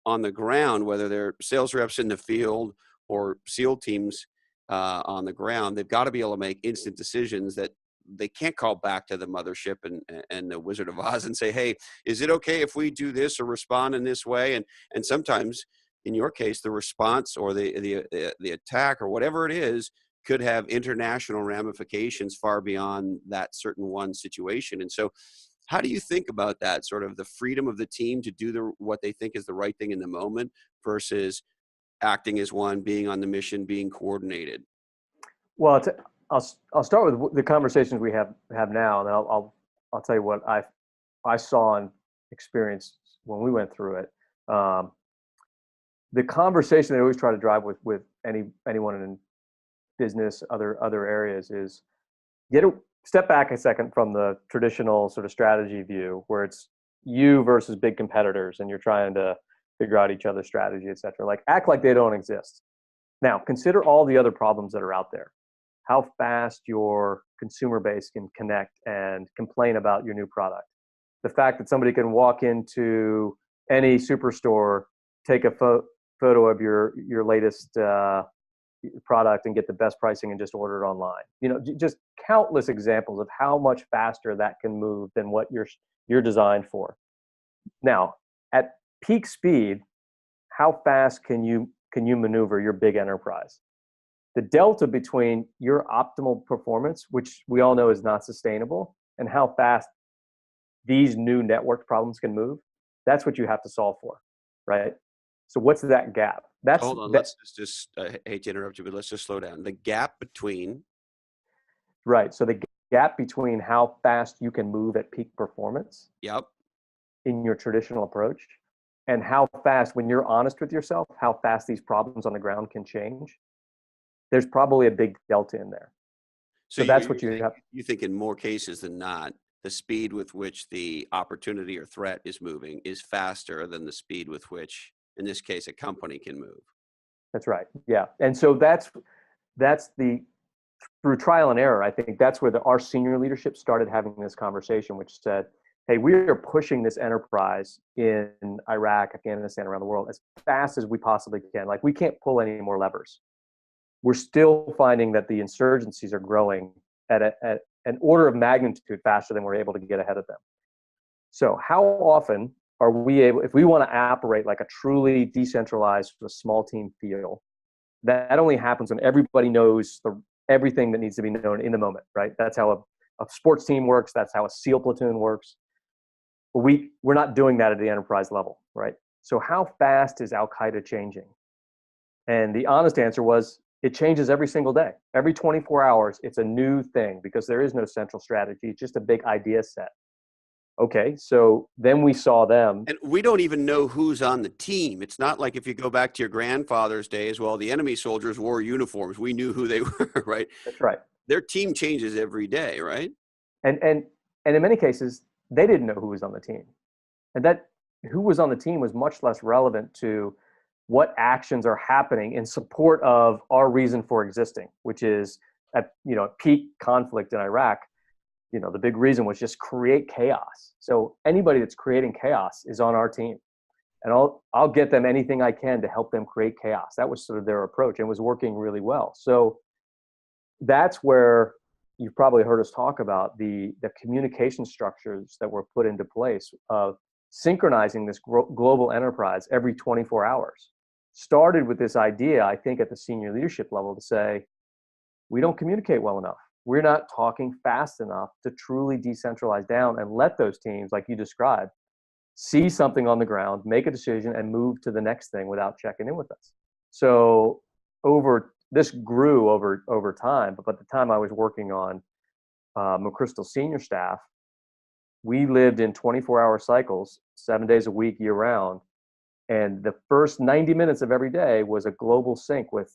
on the ground, whether they're sales reps in the field or SEAL teams on the ground, they've got to be able to make instant decisions that they can't call back to the mothership and the Wizard of Oz and say, hey, is it okay if we do this or respond in this way? And sometimes, in your case, the response or the attack or whatever it is could have international ramifications far beyond that certain one situation. And so how do you think about that, sort of the freedom of the team to do what they think is the right thing in the moment versus acting as one, being on the mission, being coordinated? Well, I'll start with the conversations we have now, and then I'll tell you what I saw and experienced when we went through it. The conversation that I always try to drive with anyone in business, other areas, is step back a second from the traditional sort of strategy view, where it's you versus big competitors, and you're trying to figure out each other's strategy, et cetera. Like, act like they don't exist. Now, consider all the other problems that are out there. How fast your consumer base can connect and complain about your new product. The fact that somebody can walk into any superstore, take a photo of your latest product and get the best pricing and just order it online. Just countless examples of how much faster that can move than what you're designed for. Now, at peak speed, how fast can you maneuver your big enterprise? The delta between your optimal performance, which we all know is not sustainable, and how fast these new network problems can move, that's what you have to solve for, right? So what's that gap? Hold on, let's just I hate to interrupt you, but let's just slow down. The gap between. Right, so the gap between how fast you can move at peak performance. Yep. In your traditional approach, and how fast, when you're honest with yourself, how fast these problems on the ground can change. There's probably a big delta in there. So that's what you have. You think in more cases than not, the speed with which the opportunity or threat is moving is faster than the speed with which, in this case, a company can move. That's right. Yeah. And so that's through trial and error, I think that's where our senior leadership started having this conversation, which said, hey, we are pushing this enterprise in Iraq, Afghanistan, around the world as fast as we possibly can. Like, we can't pull any more levers. We're still finding that the insurgencies are growing at an order of magnitude faster than we're able to get ahead of them. So how often are we able, if we want to operate like a truly decentralized, small team feel, that only happens when everybody knows everything that needs to be known in the moment, right? That's how a sports team works. That's how a SEAL platoon works. But we're not doing that at the enterprise level, right? So how fast is Al-Qaeda changing? And the honest answer was, it changes every single day. Every 24 hours, it's a new thing because there is no central strategy. It's just a big idea set. Okay, so then we saw them. And we don't even know who's on the team. It's not like if you go back to your grandfather's days, well, the enemy soldiers wore uniforms. We knew who they were, right? That's right. Their team changes every day, right? And in many cases, they didn't know who was on the team. And that who was on the team was much less relevant to what actions are happening in support of our reason for existing, which is at peak conflict in Iraq. The big reason was just create chaos. So anybody that's creating chaos is on our team, and I'll get them anything I can to help them create chaos. That was sort of their approach, and was working really well. So that's where you've probably heard us talk about the communication structures that were put into place of synchronizing this global enterprise every 24 hours. Started with this idea, I think, at the senior leadership level to say, we don't communicate well enough. We're not talking fast enough to truly decentralize down and let those teams, like you described, see something on the ground, make a decision, and move to the next thing without checking in with us. So this grew over time, but by the time I was working on McChrystal senior staff, we lived in 24-hour cycles, 7 days a week, year round. And the first 90 minutes of every day was a global sync with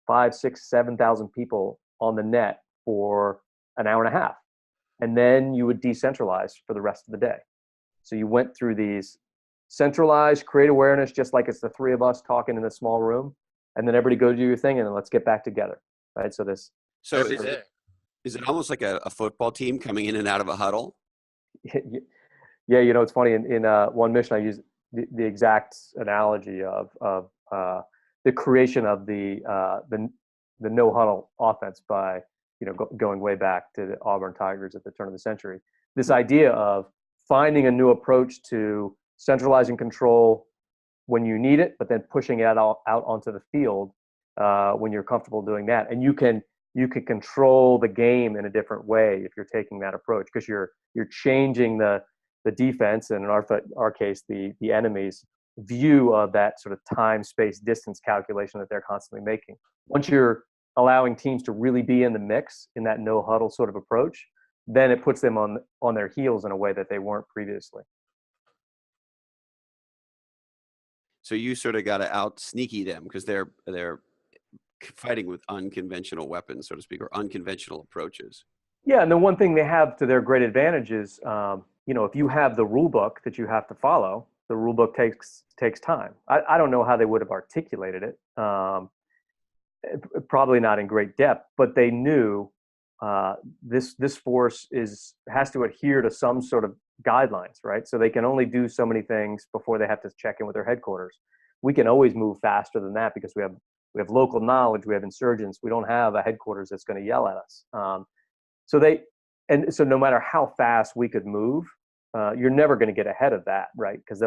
5, 6, 7,000 people on the net for an hour and a half. And then you would decentralize for the rest of the day. So you went through these centralized, create awareness, just like it's the three of us talking in a small room. And then everybody go do your thing, and then let's get back together. Right. So is it almost like a football team coming in and out of a huddle? Yeah, it's funny. In one mission, I used the exact analogy of the creation of the no huddle offense by going way back to the Auburn Tigers at the turn of the century. This idea of finding a new approach to centralizing control when you need it, but then pushing it out onto the field when you're comfortable doing that, and you can control the game in a different way if you're taking that approach, because you're changing the defense, and in our case, the enemy's view of that sort of time, space, distance calculation that they're constantly making. Once you're allowing teams to really be in the mix in that no huddle sort of approach, then it puts them on their heels in a way that they weren't previously. So you sort of got to out sneaky them because they're fighting with unconventional weapons, so to speak, or unconventional approaches. Yeah, and the one thing they have to their great advantage is, if you have the rule book that you have to follow, the rule book takes time. I don't know how they would have articulated it, probably not in great depth, but they knew this force has to adhere to some sort of guidelines, right? So they can only do so many things before they have to check in with their headquarters. We can always move faster than that because we have local knowledge, we have insurgents. We don't have a headquarters that's going to yell at us. So no matter how fast we could move, you're never going to get ahead of that, right? Because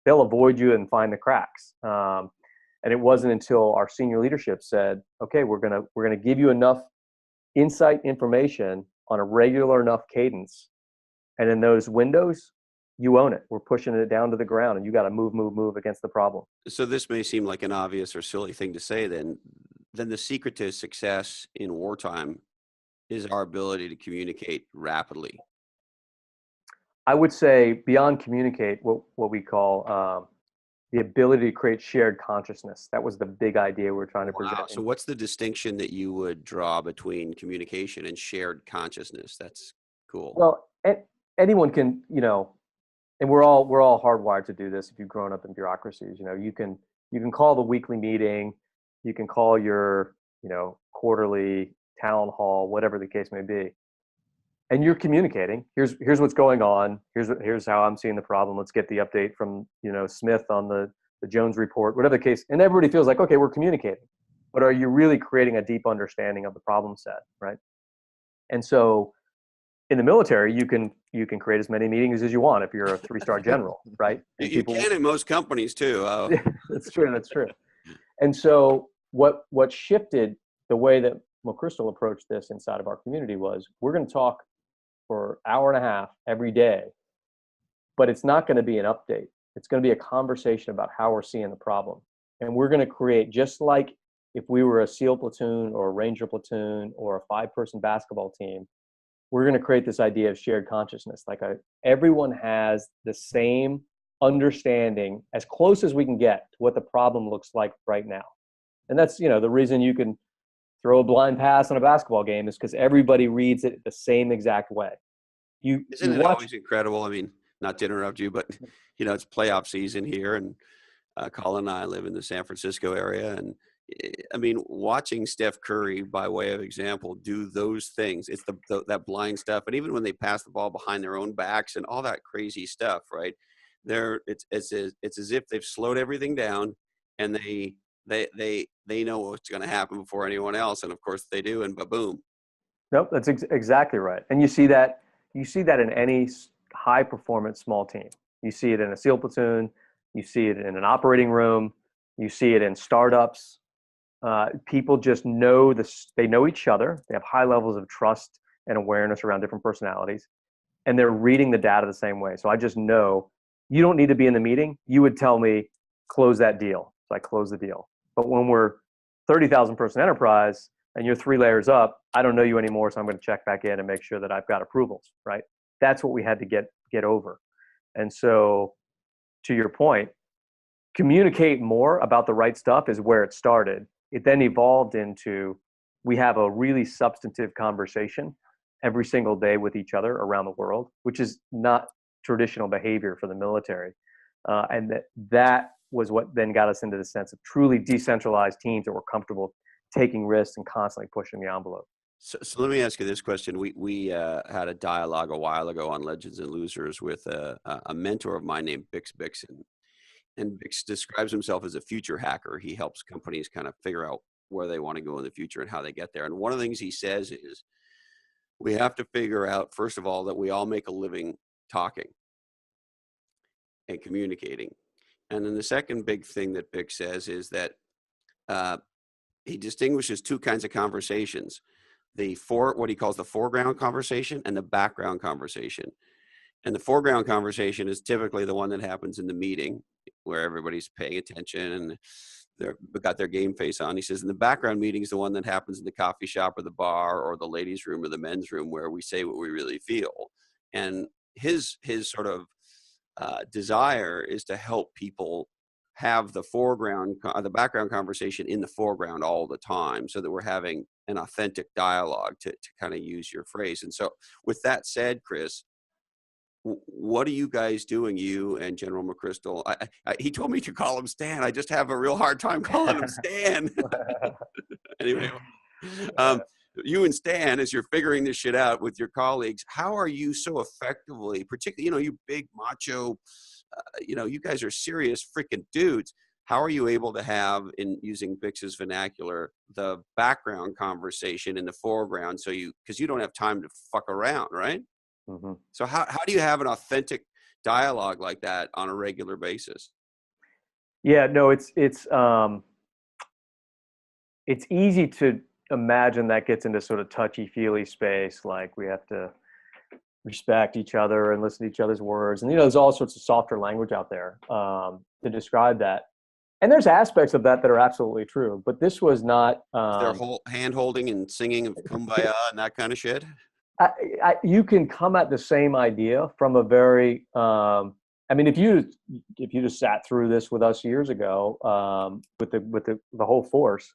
they'll avoid you and find the cracks. And it wasn't until our senior leadership said, okay, we're gonna give you enough insight information on a regular enough cadence, and in those windows, you own it. We're pushing it down to the ground, and you got to move against the problem. So this may seem like an obvious or silly thing to say. Then the secret to success in wartime is our ability to communicate rapidly. I would say beyond communicate, what we call the ability to create shared consciousness. That was the big idea we're trying to present. So what's the distinction that you would draw between communication and shared consciousness? That's cool. Well, anyone can, and we're all hardwired to do this. If you've grown up in bureaucracies, you can call the weekly meeting, you can call your, quarterly town hall, whatever the case may be. And you're communicating. Here's what's going on. Here's how I'm seeing the problem. Let's get the update from Smith on the Jones report, whatever the case. And everybody feels like, okay, we're communicating. But are you really creating a deep understanding of the problem set, right? And so in the military, you can create as many meetings as you want if you're a 3-star general, right? You, And you people, can in most companies too. Oh. that's true. That's true. And so what shifted the way that McChrystal approached this inside of our community was we're going to talk for an hour and a half every day, but it's not going to be an update. It's going to be a conversation about how we're seeing the problem. And we're going to create, just like if we were a SEAL platoon or a Ranger platoon or a 5-person basketball team, we're going to create this idea of shared consciousness. Like everyone has the same understanding, as close as we can get to what the problem looks like right now. And that's, the reason you can throw a blind pass on a basketball game is because everybody reads it the same exact way. Isn't it always incredible? I mean, not to interrupt you, but it's playoff season here, and Colin and I live in the San Francisco area, and I mean, watching Steph Curry, by way of example, do those things, it's that blind stuff, and even when they pass the ball behind their own backs and all that crazy stuff, right? It's as if they've slowed everything down, and they know what's going to happen before anyone else, and of course they do, and boom. Nope, that's exactly right. And you see that in any high performance small team. You see it in a SEAL platoon. You see it in an operating room. You see it in startups. People just know this. They know each other. They have high levels of trust and awareness around different personalities, and they're reading the data the same way. So I just know you don't need to be in the meeting. You would tell me, close that deal. So I close the deal. But when we're 30,000 person enterprise and you're 3 layers up, I don't know you anymore. So I'm going to check back in and make sure that I've got approvals, right? That's what we had to get over. And so to your point, communicate more about the right stuff is where it started. It then evolved into, we have a really substantive conversation every single day with each other around the world, which is not traditional behavior for the military. And that was what then got us into the sense of truly decentralized teams that were comfortable taking risks and constantly pushing the envelope. So let me ask you this question. We had a dialogue a while ago on Legends and Losers with a mentor of mine named Bix Bixon. And Bix describes himself as a future hacker. He helps companies kind of figure out where they want to go in the future and how they get there. And one of the things he says is we have to figure out, first of all, that we all make a living talking and communicating. And then the second big thing that Bix says is that he distinguishes 2 kinds of conversations. What he calls the foreground conversation and the background conversation. And the foreground conversation is typically the one that happens in the meeting where everybody's paying attention and they've got their game face on. He says, and the background meeting is the one that happens in the coffee shop or the bar or the ladies' room or the men's room where we say what we really feel. And his sort of desire is to help people have the background conversation in the foreground all the time so that we're having an authentic dialogue, to kind of use your phrase. And so with that said, Chris, what are you guys doing, you and General McChrystal? He told me to call him Stan. I just have a real hard time calling him Stan. Anyway, you and Stan, as you're figuring this shit out with your colleagues, how are you so effectively, particularly, you big macho, you guys are serious freaking dudes. How are you able to have, in using Bix's vernacular, the background conversation in the foreground? Because you don't have time to fuck around, right? Mm-hmm. So how do you have an authentic dialogue like that on a regular basis? Yeah, no, it's easy to imagine that gets into sort of touchy-feely space, like we have to respect each other and listen to each other's words. And, there's all sorts of softer language out there to describe that. And there's aspects of that are absolutely true. But this was not... Is there whole hand-holding and singing of Kumbaya and that kind of shit? You can come at the same idea from a very... if you just sat through this with us years ago with the whole force,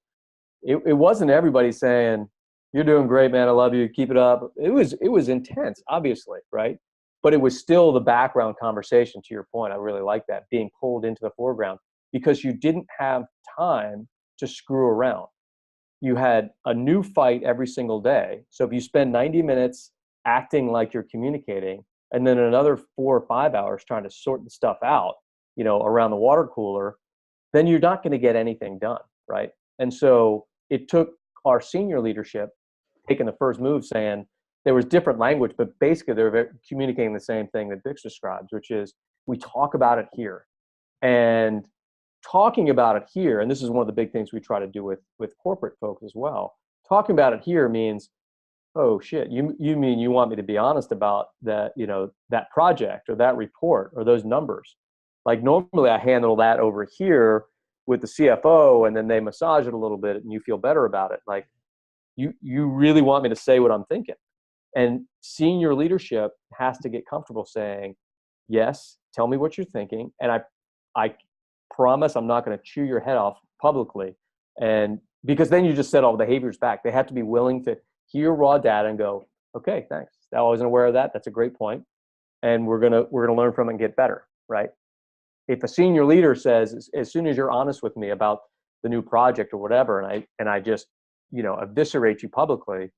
it wasn't everybody saying, "You're doing great, man. I love you. Keep it up." It was intense, obviously, right? But it was still the background conversation. To your point, I really like that, being pulled into the foreground, because you didn't have time to screw around. You had a new fight every single day. So if you spend 90 minutes acting like you're communicating, and then another 4 or 5 hours trying to sort the stuff out, around the water cooler, then you're not going to get anything done, right? And so it took our senior leadership taking the first move, saying, there was different language, but basically they were communicating the same thing that Bix describes, which is we talk about it here. And talking about it here, and this is one of the big things we try to do with corporate folks as well. Talking about it here means, oh shit, you mean you want me to be honest about that, that project or that report or those numbers. Like normally I handle that over here with the CFO and then they massage it a little bit and you feel better about it. Like you really want me to say what I'm thinking. And senior leadership has to get comfortable saying, yes, tell me what you're thinking. And I promise I'm not going to chew your head off publicly. And because then you just set all the behaviors back. They have to be willing to hear raw data and go, okay, thanks. I wasn't aware of that. That's a great point. And we're gonna learn from it and get better, right? If a senior leader says, as soon as you're honest with me about the new project or whatever, and I just, eviscerate you publicly,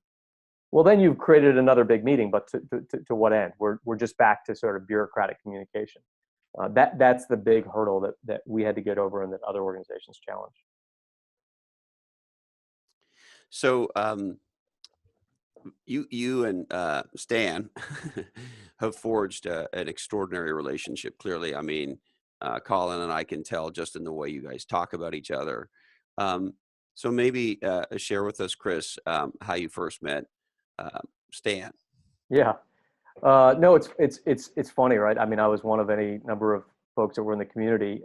well, then you've created another big meeting, but to what end? We're just back to sort of bureaucratic communication. That's the big hurdle that we had to get over and that other organizations challenge. So you and Stan have forged an extraordinary relationship. Clearly, I mean, Colin and I can tell just in the way you guys talk about each other. So maybe share with us, Chris, how you first met Stan. Yeah. No, it's funny, right? I mean, I was one of any number of folks that were in the community.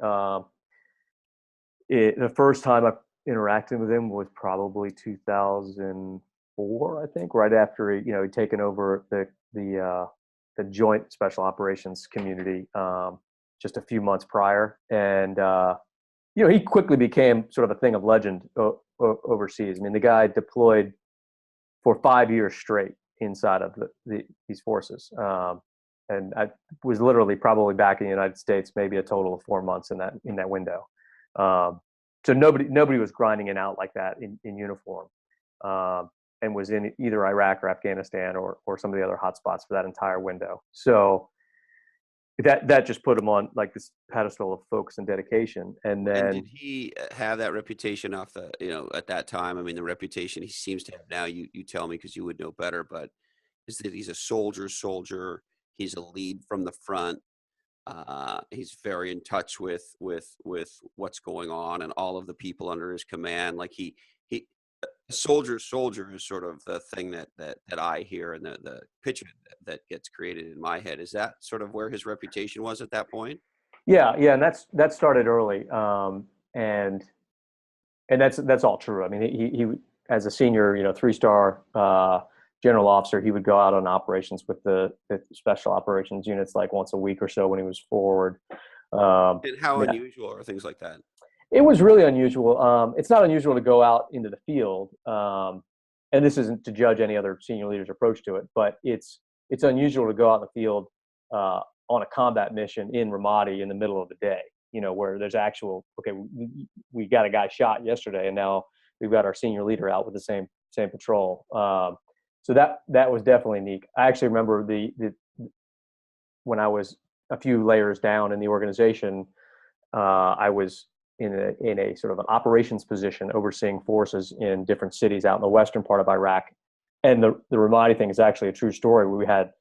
The first time I interacted with him was probably 2004, I think, right after he'd taken over the joint special operations community just a few months prior, and he quickly became sort of a thing of legend overseas. I mean, the guy deployed for 5 years straight inside of these forces. And I was literally probably back in the United States, maybe a total of 4 months in that window. So nobody was grinding it out like that in uniform, and was in either Iraq or Afghanistan or some of the other hotspots for that entire window. So that just put him on like this pedestal of focus and dedication. And did he have that reputation off the, at that time? I mean, the reputation he seems to have now, you tell me because you would know better, but is that he's a soldier. He's a lead from the front. He's very in touch with what's going on and all of the people under his command. Like he soldier is sort of the thing that I hear and the picture that gets created in my head. Is that sort of where his reputation was at that point? Yeah, and that started early, and that's all true. I mean, he as a senior, 3-star general officer, he would go out on operations with the special operations units like once a week or so when he was forward. And how unusual are things like that? It was really unusual. It's not unusual to go out into the field, and this isn't to judge any other senior leader's approach to it, but it's unusual to go out in the field on a combat mission in Ramadi in the middle of the day, where there's actual, okay, we got a guy shot yesterday, and now we've got our senior leader out with the same patrol. So that was definitely unique. I actually remember when I was a few layers down in the organization, I was in a sort of an operations position overseeing forces in different cities out in the western part of Iraq. And the Ramadi thing is actually a true story. We had,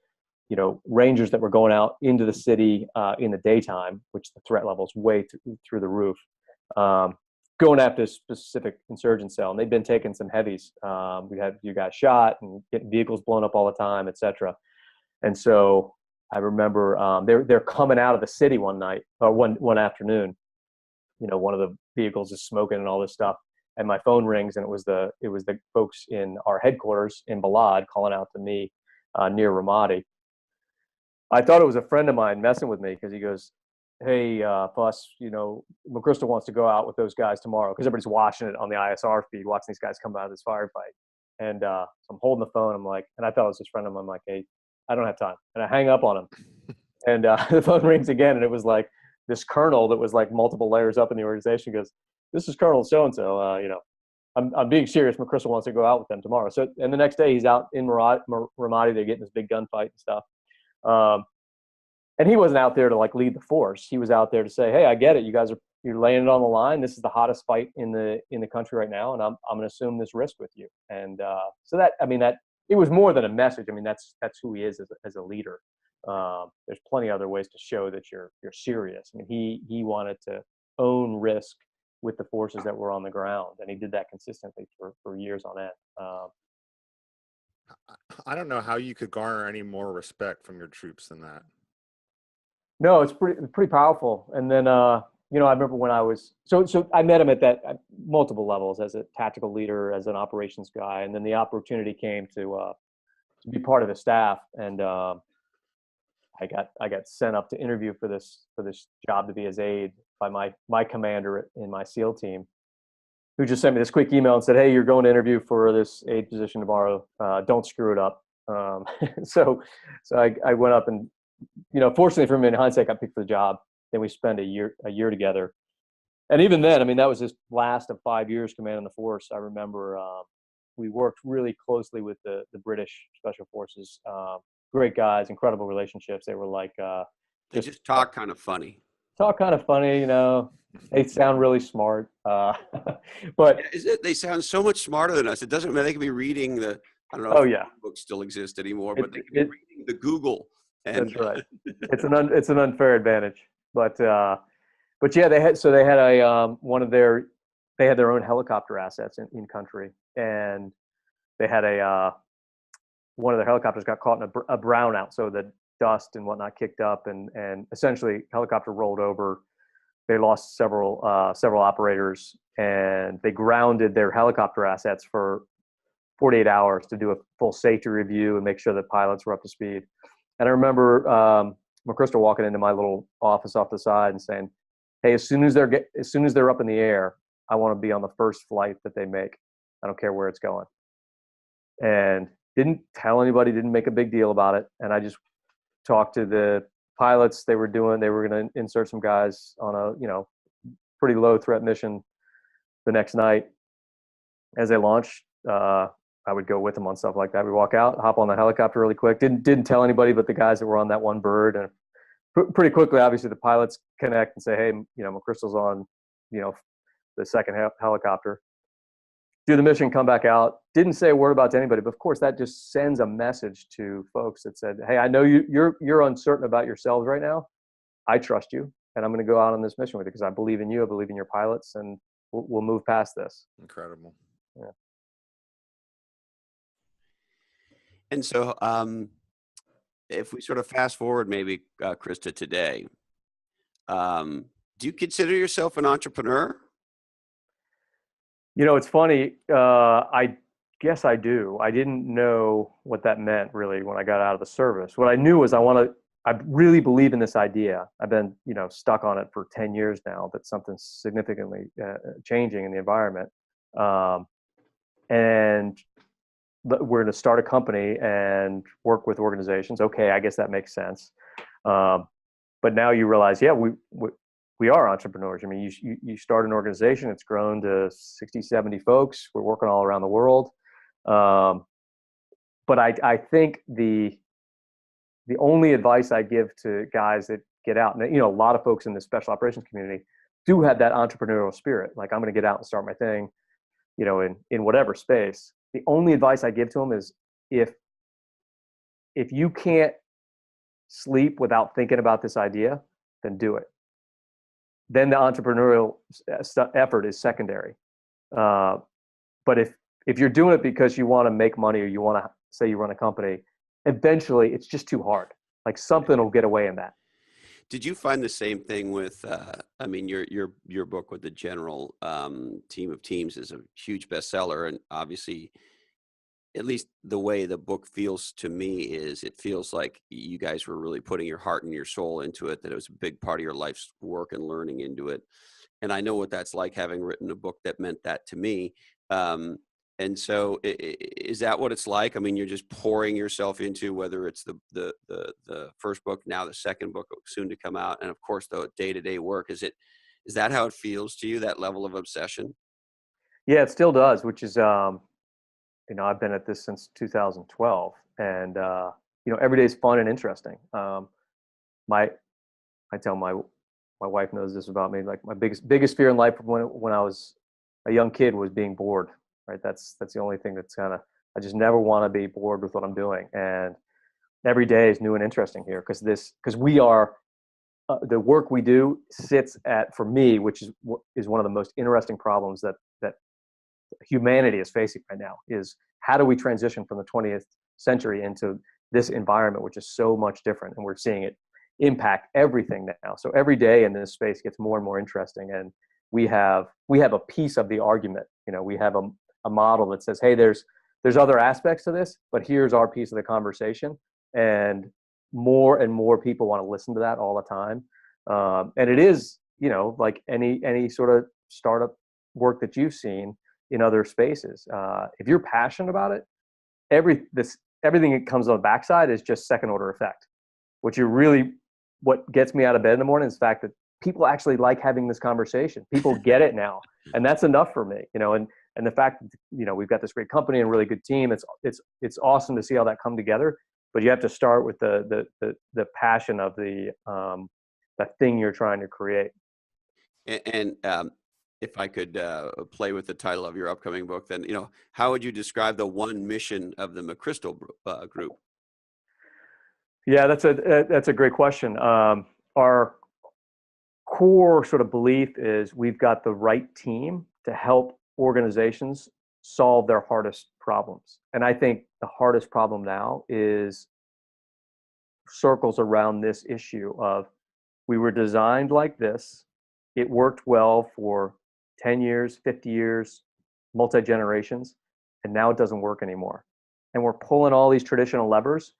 Rangers that were going out into the city in the daytime, which the threat level is way through the roof, going after a specific insurgent cell. And they'd been taking some heavies. We had a few guys shot and getting vehicles blown up all the time, et cetera. And so I remember they're coming out of the city one night or one afternoon. One of the vehicles is smoking and all this stuff, and my phone rings, and it was the folks in our headquarters in Balad calling out to me near Ramadi. I thought it was a friend of mine messing with me because he goes, "Hey, Fuss, McChrystal wants to go out with those guys tomorrow," because everybody's watching it on the ISR feed, watching these guys come out of this firefight. And so I'm holding the phone. I'm like, and I thought it was this friend of mine. I'm like, "Hey, I don't have time," and I hang up on him. And the phone rings again, and it was like this colonel that was like multiple layers up in the organization goes, "This is Colonel so-and-so, I'm being serious. McChrystal wants to go out with them tomorrow." So, and the next day he's out in Ramadi. They're getting this big gunfight and stuff. And he wasn't out there to like lead the force. He was out there to say, "Hey, I get it. You're laying it on the line. This is the hottest fight in the country right now, and I'm going to assume this risk with you." And so that it was more than a message. I mean, that's who he is as a leader. There's plenty of other ways to show that you're serious. I mean, he wanted to own risk with the forces that were on the ground, and he did that consistently for years on end. I don't know how you could garner any more respect from your troops than that. No, it's pretty powerful. And then you know, I remember when I was so I met him at multiple levels, as a tactical leader, as an operations guy, and then the opportunity came to be part of the staff, and I got sent up to interview for this job to be his aide by my commander in my SEAL team, who just sent me this quick email and said, "Hey, you're going to interview for this aide position tomorrow. Don't screw it up." So I went up, and you know, fortunately for me, in hindsight, I got picked for the job. Then we spent a year together, and even then, I mean, that was his last of 5 years commanding the force. I remember we worked really closely with the British Special Forces. Great guys, incredible relationships. They were like They just talk kind of funny. talk kind of funny, you know. They sound really smart, but They sound so much smarter than us. It doesn't matter. They could be reading the, I don't know oh if yeah, books still exist anymore, but they could be reading the Google. And that's right. It's an unfair advantage, but yeah, they had they had their own helicopter assets in country, and they had one of their helicopters got caught in a brownout, so the dust and whatnot kicked up, and essentially helicopter rolled over. They lost several operators, and they grounded their helicopter assets for 48 hours to do a full safety review and make sure that pilots were up to speed. And I remember McChrystal walking into my little office off the side and saying, "Hey, as soon as they're up in the air, I want to be on the first flight that they make. I don't care where it's going." And didn't tell anybody, didn't make a big deal about it. And I just talked to the pilots. They were going to insert some guys on a, you know, pretty low threat mission the next night. As they launched, I would go with them on stuff like that. We walk out, hop on the helicopter really quick. Didn't tell anybody but the guys that were on that one bird. And pretty quickly, obviously, the pilots connect and say, "Hey, you know, McChrystal's on, you know, the second helicopter." Do the mission, come back out. Didn't say a word about it to anybody, but of course that just sends a message to folks that said, "Hey, I know you're uncertain about yourselves right now. I trust you, and I'm going to go out on this mission with you because I believe in you. I believe in your pilots, and we'll move past this." Incredible. Yeah. And so, if we sort of fast forward, maybe Chris, to today, do you consider yourself an entrepreneur? You know, it's funny. I guess I do. I didn't know what that meant really when I got out of the service. What I knew was I really believe in this idea. I've been, you know, stuck on it for 10 years now, that something's significantly changing in the environment. And we're going to start a company and work with organizations. Okay, I guess that makes sense. But now you realize, yeah, we are entrepreneurs. I mean, you start an organization, it's grown to 60, 70 folks. We're working all around the world. But I think the only advice I give to guys that get out, and you know, a lot of folks in the special operations community do have that entrepreneurial spirit. Like, I'm going to get out and start my thing, you know, in whatever space. The only advice I give to them is if you can't sleep without thinking about this idea, then do it. Then the entrepreneurial effort is secondary. But if you're doing it because you want to make money, or you want to say you run a company, eventually it's just too hard. Like, something will get away in that. Did you find the same thing with, I mean, your book with the general team of teams is a huge bestseller, and obviously, at least the way the book feels to me is it feels like you guys were really putting your heart and your soul into it, that it was a big part of your life's work and learning into it. And I know what that's like, having written a book that meant that to me. And so is that what it's like? I mean, you're just pouring yourself into, whether it's the first book, now the second book soon to come out, and of course the day-to-day work. Is that how it feels to you, that level of obsession? Yeah, it still does, which is, you know, I've been at this since 2012, and you know, every day is fun and interesting. I tell my wife knows this about me. Like, my biggest fear in life when I was a young kid was being bored. Right, that's the only thing that's kind of I just never want to be bored with what I'm doing. And every day is new and interesting here because we are the work we do sits at, for me, which is one of the most interesting problems that humanity is facing right now, is how do we transition from the 20th century into this environment, which is so much different, and we're seeing it impact everything now. So every day in this space gets more and more interesting, and we have a piece of the argument. We have a model that says, hey, there's other aspects to this, but here's our piece of the conversation, and more people want to listen to that all the time. And it is, like any sort of startup work that you've seen in other spaces. If you're passionate about it, everything that comes on the backside is just second order effect. What gets me out of bed in the morning is the fact that people actually like having this conversation. People get it now, and that's enough for me. And the fact that we've got this great company and a really good team. It's awesome to see all that come together. But you have to start with the passion of the thing you're trying to create. And if I could play with the title of your upcoming book, then how would you describe the one mission of the McChrystal Group? Yeah, that's a great question. Our core sort of belief is we've got the right team to help organizations solve their hardest problems. And I think the hardest problem now circles around this issue of, we were designed like this. It worked well for 10 years, 50 years, multi-generations, and now it doesn't work anymore. And we're pulling all these traditional levers,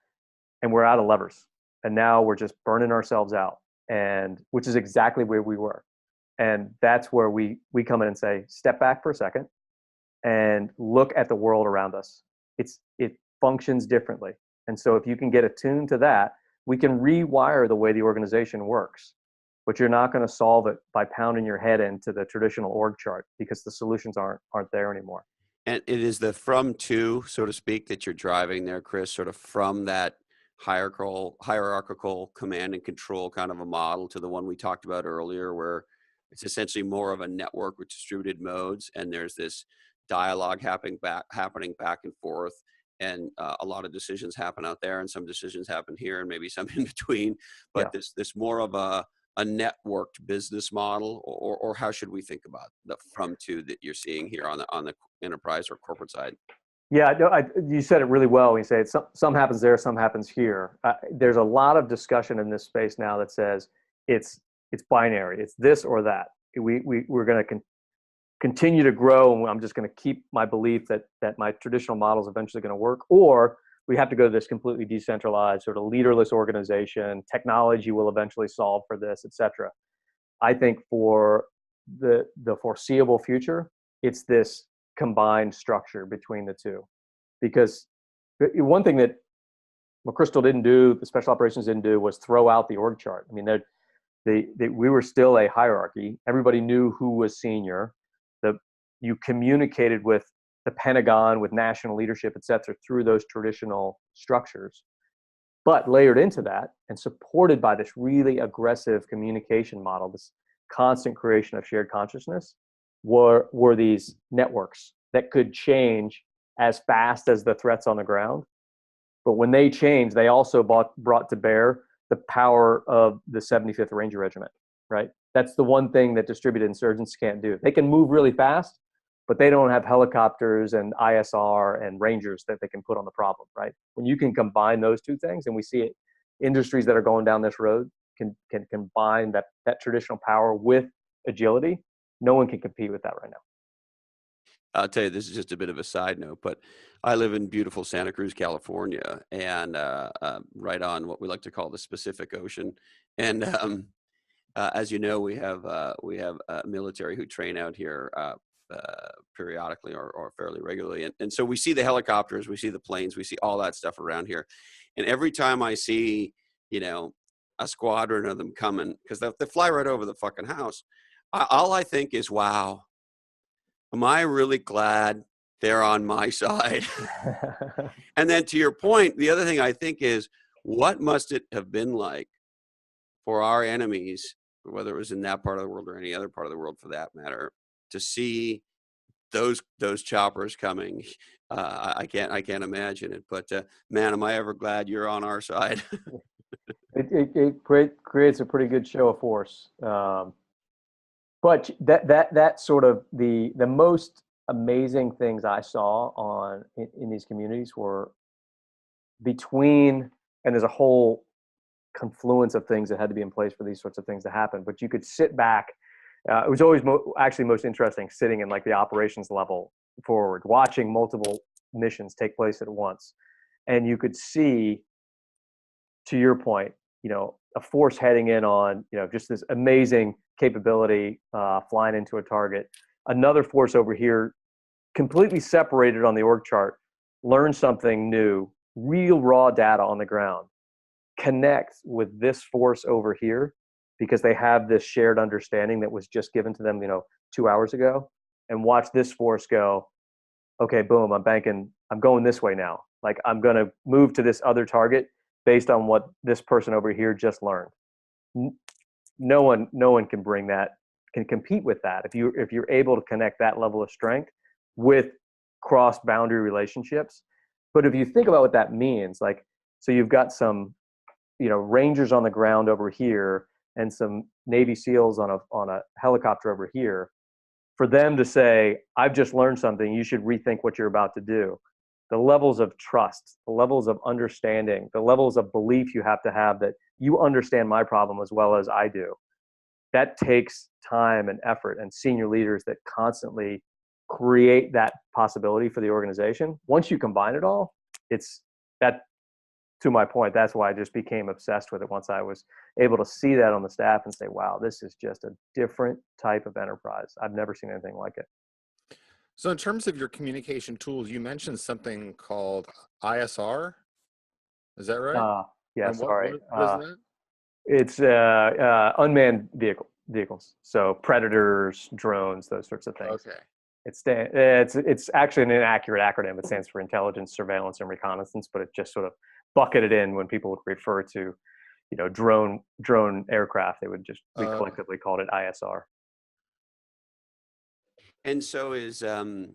and we're out of levers. And now we're just burning ourselves out, and which is exactly where we were. And that's where we come in and say, step back for a second and look at the world around us. It functions differently. And so if you can get attuned to that, we can rewire the way the organization works. But you're not going to solve it by pounding your head into the traditional org chart, because the solutions aren't there anymore. And it is the from to, so to speak, that you're driving there, Chris, sort of from that hierarchical command and control kind of a model to the one we talked about earlier, where it's essentially more of a network with distributed modes, and there's this dialogue happening back and forth, and a lot of decisions happen out there, and some decisions happen here, and maybe some in between. But Yeah. this more of a networked business model, or how should we think about the from to that you're seeing here on the enterprise or corporate side? Yeah, no, you said it really well. We say some happens there, some happens here. There's a lot of discussion in this space now that says it's binary. It's this or that. We're going to continue to grow, and I'm just going to keep my belief that my traditional model is eventually going to work, or we have to go to this completely decentralized, sort of leaderless organization. Technology will eventually solve for this, et cetera. I think for the foreseeable future, it's this combined structure between the two. Because one thing that McChrystal didn't do, the special operations didn't do, was throw out the org chart. I mean, we were still a hierarchy. Everybody knew who was senior. You communicated with the Pentagon, with national leadership, et cetera, through those traditional structures. But layered into that and supported by this really aggressive communication model, this constant creation of shared consciousness, were these networks that could change as fast as the threats on the ground. But when they changed, they also brought to bear the power of the 75th Ranger Regiment, right? That's the one thing that distributed insurgents can't do. They can move really fast, but they don't have helicopters and ISR and Rangers that they can put on the problem, right? When you can combine those two things, and we see it, industries that are going down this road can combine that traditional power with agility. No one can compete with that right now. I'll tell you, this is just a bit of a side note, but I live in beautiful Santa Cruz, California, and right on what we like to call the Pacific Ocean. And as you know, we have military who train out here periodically or fairly regularly, and so we see the helicopters, we see the planes, we see all that stuff around here. And every time I see, a squadron of them coming, because they fly right over the fucking house, all I think is, wow, am I really glad they're on my side? And then to your point, the other thing I think is, what must it have been like for our enemies, whether it was in that part of the world or any other part of the world for that matter, to see those choppers coming. I can't imagine it. But man, am I ever glad you're on our side. It creates a pretty good show of force. But that sort of the most amazing things I saw in these communities were between, and there's a whole confluence of things that had to be in place for these sorts of things to happen. But you could sit back. It was always actually most interesting sitting in like the operations level forward, watching multiple missions take place at once, and you could see, to your point, a force heading in on, just this amazing capability, flying into a target. Another force over here, completely separated on the org chart, learn something new, real raw data on the ground, connect with this force over here because they have this shared understanding that was just given to them, 2 hours ago, and watch this force go, okay, boom, I'm going this way now. Like, I'm going to move to this other target based on what this person over here just learned. No one can compete with that. If you're able to connect that level of strength with cross boundary relationships. But if you think about what that means, like, so you've got some, Rangers on the ground over here and some Navy SEALs on a helicopter over here, for them to say, I've just learned something, you should rethink what you're about to do. The levels of trust, the levels of understanding, the levels of belief you have to have that you understand my problem as well as I do. That takes time and effort, and senior leaders that constantly create that possibility for the organization. Once you combine it all, it's that, to my point, that's why I just became obsessed with it once I was able to see that on the staff and say, wow, this is just a different type of enterprise. I've never seen anything like it. So in terms of your communication tools, you mentioned something called ISR. Is that right? Yeah, And sorry. what is that? It's unmanned vehicles. So predators, drones, those sorts of things. Okay. It's actually an inaccurate acronym. It stands for intelligence, surveillance, and reconnaissance, but it just sort of bucketed in when people would refer to, drone aircraft. They would just, we collectively called it ISR. And so is sort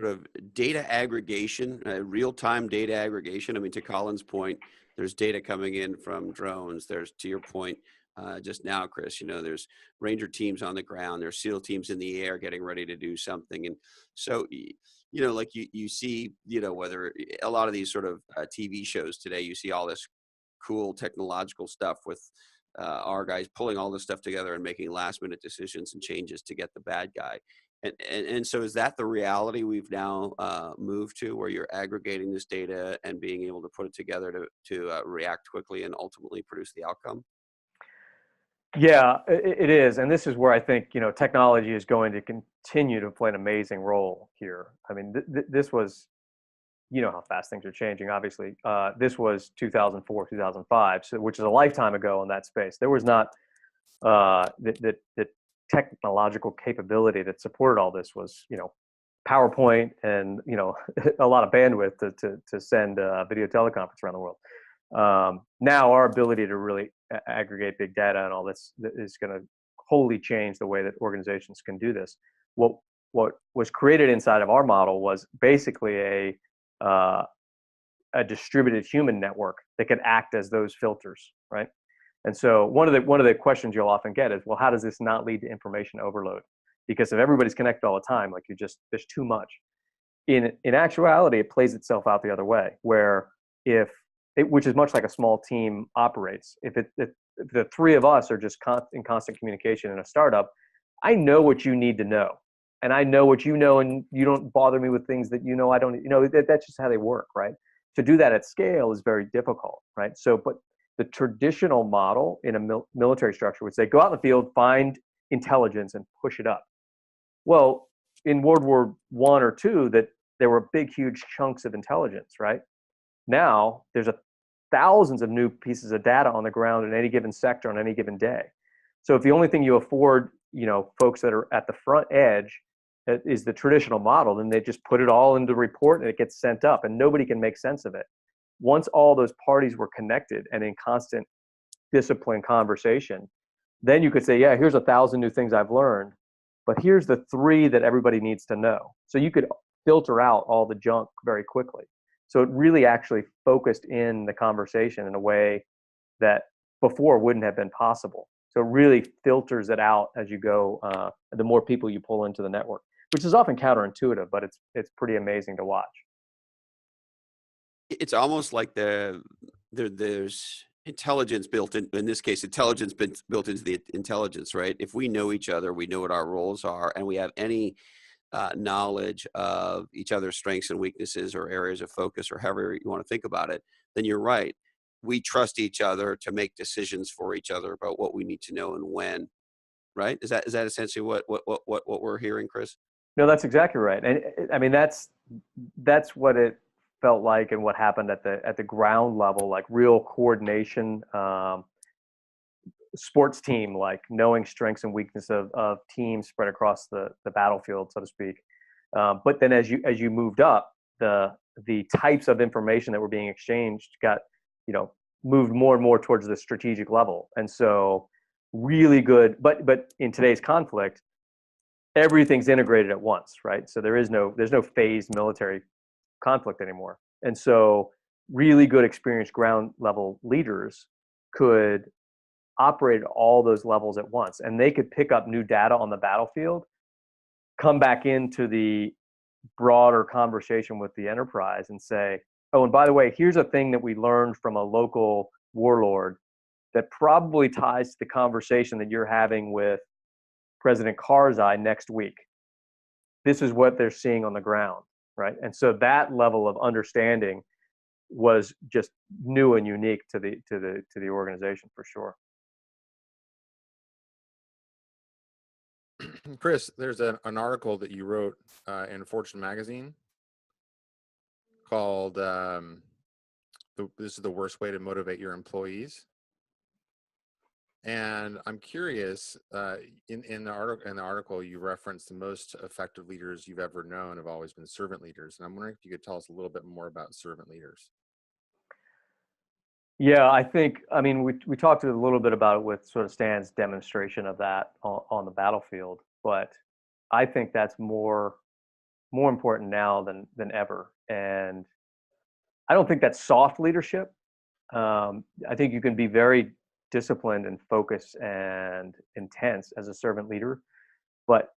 of data aggregation, real-time data aggregation. I mean, to Colin's point, there's data coming in from drones. There's, to your point, just now, Chris, there's Ranger teams on the ground, there's SEAL teams in the air getting ready to do something. And so, like you see, whether a lot of these sort of TV shows today, you see all this cool technological stuff with our guys pulling all this stuff together and making last minute decisions and changes to get the bad guy. And so is that the reality we've now moved to, where you're aggregating this data and being able to put it together to react quickly and ultimately produce the outcome? Yeah, it is. And this is where I think, technology is going to continue to play an amazing role here. I mean, this was, how fast things are changing, obviously. This was 2004, 2005, so, which is a lifetime ago in that space. There was not the technological capability that supported all this was, PowerPoint and, a lot of bandwidth to send video teleconference around the world. Now our ability to really aggregate big data and all this is going to wholly change the way that organizations can do this. What was created inside of our model was basically a distributed human network that could act as those filters, right? And so one of the questions you'll often get is, well, how does this not lead to information overload? Because if everybody's connected all the time, like there's too much. In actuality, it plays itself out the other way, where which is much like a small team operates. If the three of us are just in constant communication in a startup, I know what you need to know, and I know what you know, and you don't bother me with things that I don't. That's just how they work, right? To do that at scale is very difficult, right? So, but the traditional model in a military structure would say, go out in the field, find intelligence, and push it up. Well, in World War I or II, that there were big, huge chunks of intelligence, right? Now there's thousands of new pieces of data on the ground in any given sector on any given day. So if the only thing you afford, folks that are at the front edge is the traditional model, then they just put it all into the report and it gets sent up and nobody can make sense of it. Once all those parties were connected and in constant disciplined conversation, then you could say, yeah, here's 1,000 new things I've learned, but here's the 3 that everybody needs to know. So you could filter out all the junk very quickly. So it really actually focused in the conversation in a way that before wouldn't have been possible. So it really filters it out as you go, the more people you pull into the network, which is often counterintuitive, but it's pretty amazing to watch. It's almost like there's intelligence built in this case, intelligence built into the intelligence, right? If we know each other, we know what our roles are, and we have any knowledge of each other's strengths and weaknesses or areas of focus or however you want to think about it, then you're right. We trust each other to make decisions for each other about what we need to know and when, right? Is that essentially what we're hearing, Chris? No, that's exactly right. And I mean, that's what it felt like and what happened at the ground level, like real coordination, sports team, like knowing strengths and weakness of teams spread across the battlefield, so to speak. But then as you moved up, the types of information that were being exchanged got, moved more and more towards the strategic level. And so really good, but in today's conflict, everything's integrated at once, right? So there's no phased military conflict anymore. And so really good experienced ground level leaders could operate at all those levels at once, and they could pick up new data on the battlefield, come back into the broader conversation with the enterprise and say, oh, and by the way, here's a thing that we learned from a local warlord that probably ties to the conversation that you're having with President Karzai next week. This is what they're seeing on the ground, right? And so that level of understanding was just new and unique to the organization for sure. Chris, there's an article that you wrote in Fortune magazine called "This is the worst way to motivate your employees." And I'm curious, in the article, you referenced the most effective leaders you've ever known have always been servant leaders. And I'm wondering if you could tell us a little bit more about servant leaders. Yeah, I mean, we talked a little bit about it with sort of Stan's demonstration of that on the battlefield, but I think that's more important now than ever. And I don't think that's soft leadership. I think you can be very disciplined and focused and intense as a servant leader, but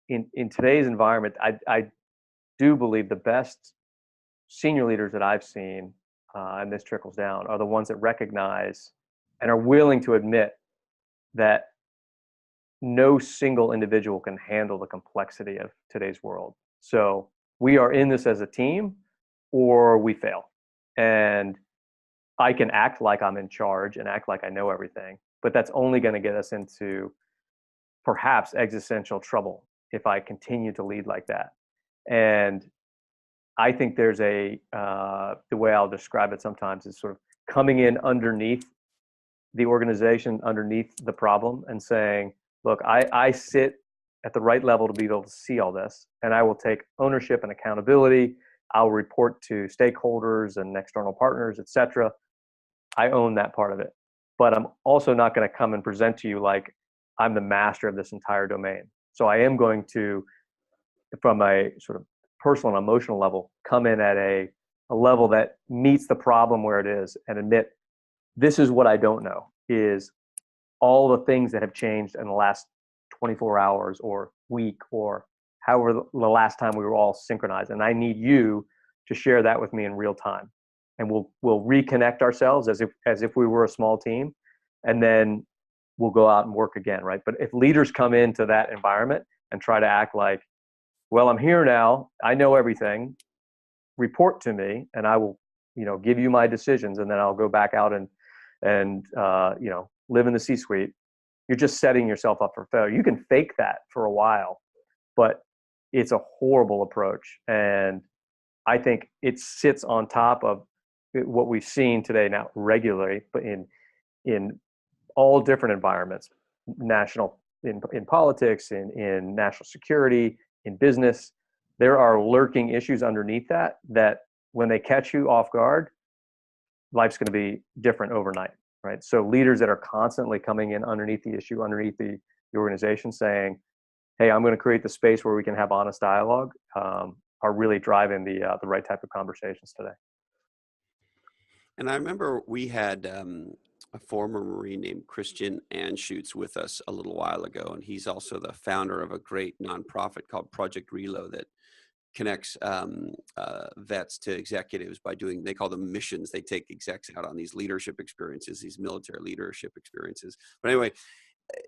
in today's environment, I do believe the best senior leaders that I've seen, and this trickles down, are the ones that recognize and are willing to admit that no single individual can handle the complexity of today's world. So we are in this as a team or we fail. And I can act like I'm in charge and act like I know everything, but that's only going to get us into perhaps existential trouble if I continue to lead like that. And I think there's the way I'll describe it sometimes is sort of coming in underneath the organization, underneath the problem, and saying, look, I sit at the right level to be able to see all this, and I will take ownership and accountability. I'll report to stakeholders and external partners, et cetera. I own that part of it. But I'm also not going to come and present to you like I'm the master of this entire domain. So I am going to, from a sort of personal and emotional level, come in at a level that meets the problem where it is and admit, this is what I don't know, is all the things that have changed in the last 24 hours or week or however the last time we were all synchronized. And I need you to share that with me in real time. And we'll reconnect ourselves as if we were a small team, and then we'll go out and work again, right? But if leaders come into that environment and try to act like, well, I'm here now, I know everything, report to me, and I will, give you my decisions, and then I'll go back out and live in the C-suite, you're just setting yourself up for failure. You can fake that for a while, but it's a horrible approach. And I think it sits on top of what we've seen today now regularly, but in all different environments, national, in politics, in national security, in business, there are lurking issues underneath that when they catch you off guard, life's going to be different overnight, right? So leaders that are constantly coming in underneath the issue, underneath the organization, saying, hey, I'm going to create the space where we can have honest dialogue, are really driving the right type of conversations today. And I remember we had a former Marine named Christian Anschutz with us a little while ago, and he's also the founder of a great nonprofit called Project Reload that connects vets to executives by doing, they call them missions. They take execs out on these leadership experiences, these military leadership experiences. But anyway,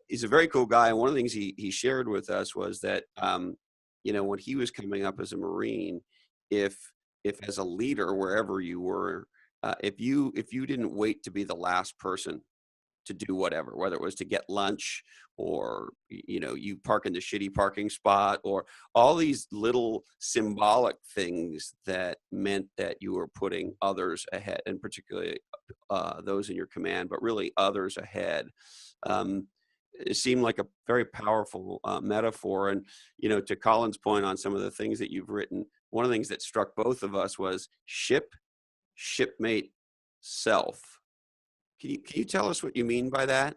he's a very cool guy. And one of the things he shared with us was that, you know, when he was coming up as a Marine, if as a leader, wherever you were, if you didn't wait to be the last person to do whatever, whether it was to get lunch or, you know, you park in the shitty parking spot, or all these little symbolic things that meant that you were putting others ahead, and particularly those in your command, but really others ahead. It seemed like a very powerful metaphor. And, you know, to Colin's point on some of the things that you've written, one of the things that struck both of us was ship, shipmate, self. Can you tell us what you mean by that?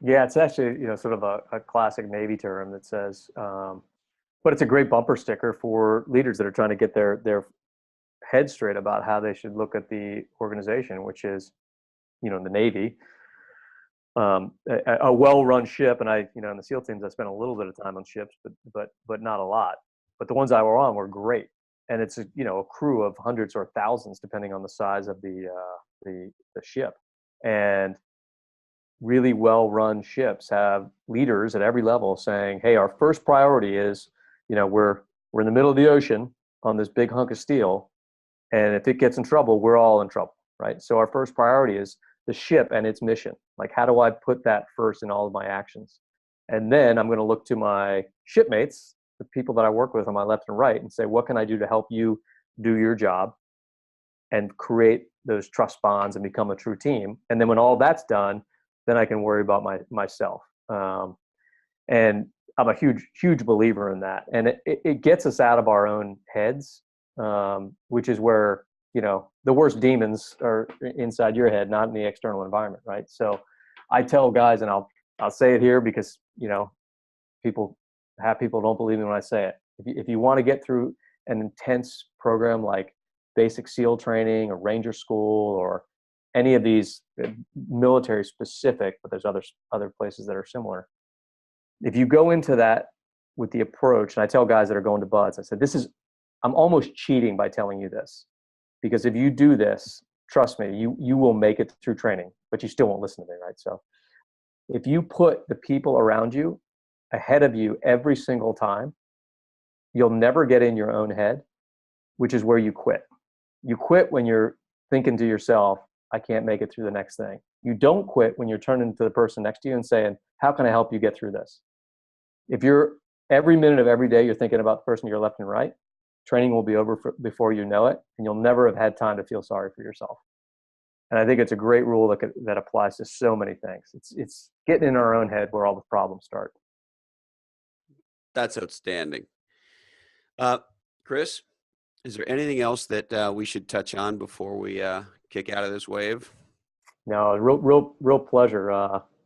Yeah, it's actually, you know, sort of a classic Navy term that says, but it's a great bumper sticker for leaders that are trying to get their head straight about how they should look at the organization, which is, you know, in the Navy, a well-run ship. And I, you know, in the SEAL teams, I spent a little bit of time on ships, but not a lot. But the ones I were on were great. And it's a, you know, a crew of hundreds or thousands, depending on the size of the ship. And really well-run ships have leaders at every level saying, hey, our first priority is, you know, we're in the middle of the ocean on this big hunk of steel, and if it gets in trouble, we're all in trouble, right? So our first priority is the ship and its mission. Like, how do I put that first in all of my actions? And then I'm going to look to my shipmates, the people that I work with on my left and right, and say, what can I do to help you do your job and create those trust bonds and become a true team? And then when all that's done, then I can worry about myself. And I'm a huge believer in that. And it gets us out of our own heads, which is where, you know, the worst demons are inside your head, not in the external environment, right? So I tell guys, and I'll say it here because, you know, people don't believe me when I say it. If you want to get through an intense program like basic SEAL training or Ranger School or any of these military specific, but there's other places that are similar. If you go into that with the approach, and I tell guys that are going to BUDS, I said, I'm almost cheating by telling you this, because if you do this, trust me, you will make it through training, but you still won't listen to me, right? So if you put the people around you ahead of you every single time, you'll never get in your own head, which is where you quit. You quit when you're thinking to yourself, I can't make it through the next thing. You don't quit when you're turning to the person next to you and saying, how can I help you get through this? If you're every minute of every day, you're thinking about the person to your left and right, training will be over before you know it, and you'll never have had time to feel sorry for yourself. And I think it's a great rule that applies to so many things. It's getting in our own head where all the problems start. That's outstanding. Chris, is there anything else that we should touch on before we kick out of this wave? No, real pleasure.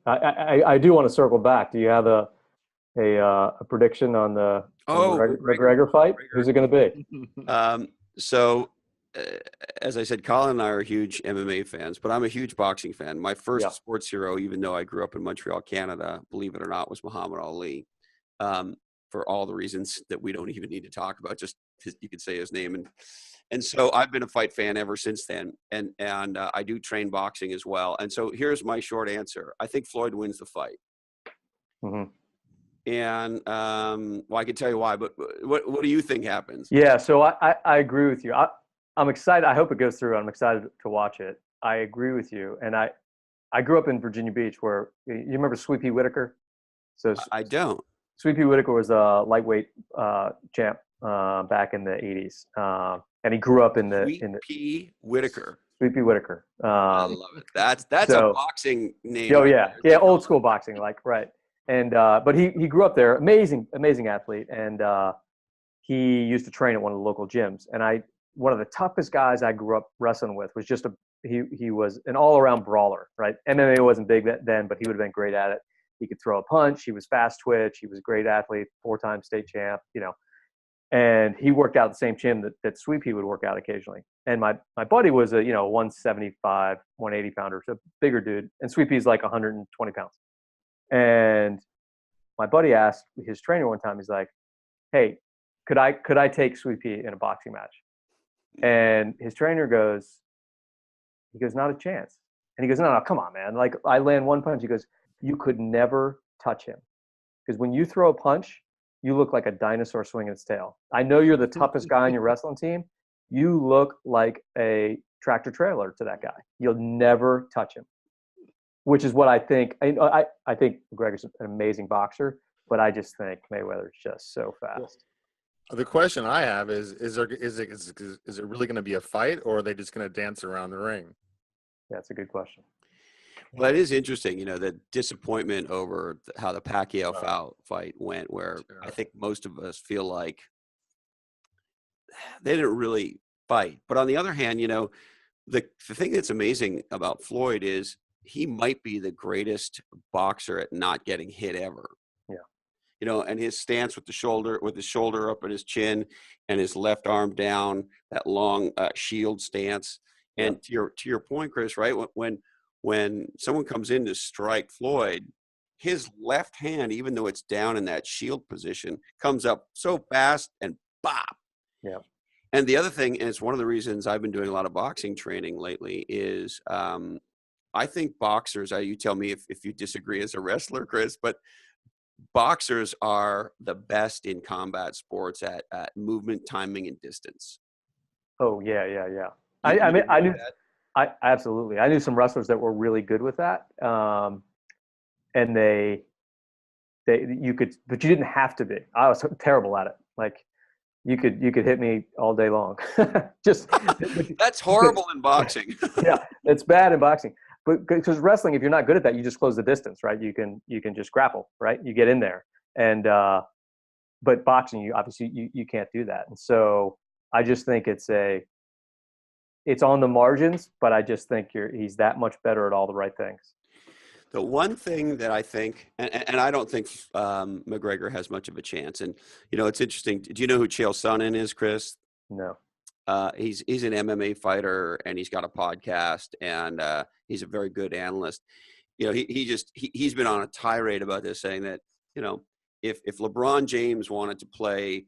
I do want to circle back. Do you have a prediction on the McGregor fight? Who's it going to be? So, as I said, Colin and I are huge MMA fans, but I'm a huge boxing fan. My first sports hero, even though I grew up in Montreal, Canada, believe it or not, was Muhammad Ali. For all the reasons that we don't even need to talk about, just you could say his name. And so I've been a fight fan ever since then. And I do train boxing as well. And so here's my short answer. I think Floyd wins the fight. Mm-hmm. And well, I can tell you why, but what do you think happens? Yeah, so I agree with you. I'm excited. I hope it goes through. I'm excited to watch it. I agree with you. And I grew up in Virginia Beach, where you remember Sweet Pea Whitaker? So I don't. Sweet Pea Whitaker was a lightweight champ back in the 80s. And he grew up in the Sweet Pea Whitaker. Sweet Pea Whitaker. I love it. That's a boxing name. Oh yeah, yeah, old school boxing, like right. And but he grew up there. Amazing athlete, and he used to train at one of the local gyms. And one of the toughest guys I grew up wrestling with was he was an all around brawler, right? MMA wasn't big then, but he would have been great at it. He could throw a punch. He was fast twitch. He was a great athlete, 4-time state champ, and he worked out the same gym that Sweepy would work out occasionally. And my buddy was a 175, 180 pounder, so bigger dude. And Sweepy's like 120 pounds. And my buddy asked his trainer one time, he's like, "Hey, could I take Sweepy in a boxing match?" And his trainer goes, "Not a chance." And he goes, "No, come on, man. Like, I land one punch." He goes, "You could never touch him. Because when you throw a punch, you look like a dinosaur swinging its tail. I know you're the toughest guy on your wrestling team. You look like a tractor trailer to that guy. You'll never touch him." Which is what I think. I think McGregor's an amazing boxer, but I just think Mayweather's just so fast. The question I have is it really going to be a fight, or are they just going to dance around the ring? That's a good question. Well, it is interesting, the disappointment over how the Pacquiao fight went, where I think most of us feel like they didn't really fight. But on the other hand, the thing that's amazing about Floyd is he might be the greatest boxer at not getting hit ever. Yeah. And his stance with his shoulder up at his chin and his left arm down, that long shield stance. And to your point, Chris, right? When someone comes in to strike Floyd, his left hand, even though it's down in that shield position, comes up so fast and bop. Yeah. And the other thing, and it's one of the reasons I've been doing a lot of boxing training lately, is I think boxers, you tell me if you disagree as a wrestler, Chris, but boxers are the best in combat sports at movement, timing, and distance. Oh, yeah. I mean, I knew that. I absolutely. I knew some wrestlers that were really good with that. And you could, but you didn't have to be. I was terrible at it. Like, you could hit me all day long. That's horrible in boxing. Yeah, it's bad in boxing. But because wrestling, if you're not good at that, you just close the distance, right? You can just grapple, right? You get in there, and but boxing, you can't do that. And so I just think it's on the margins, but I just think he's that much better at all the right things. The one thing that I think, and I don't think McGregor has much of a chance. And it's interesting. Do you know who Chael Sonnen is, Chris? No. He's an MMA fighter, and he's got a podcast, and he's a very good analyst. He's been on a tirade about this, saying that if LeBron James wanted to play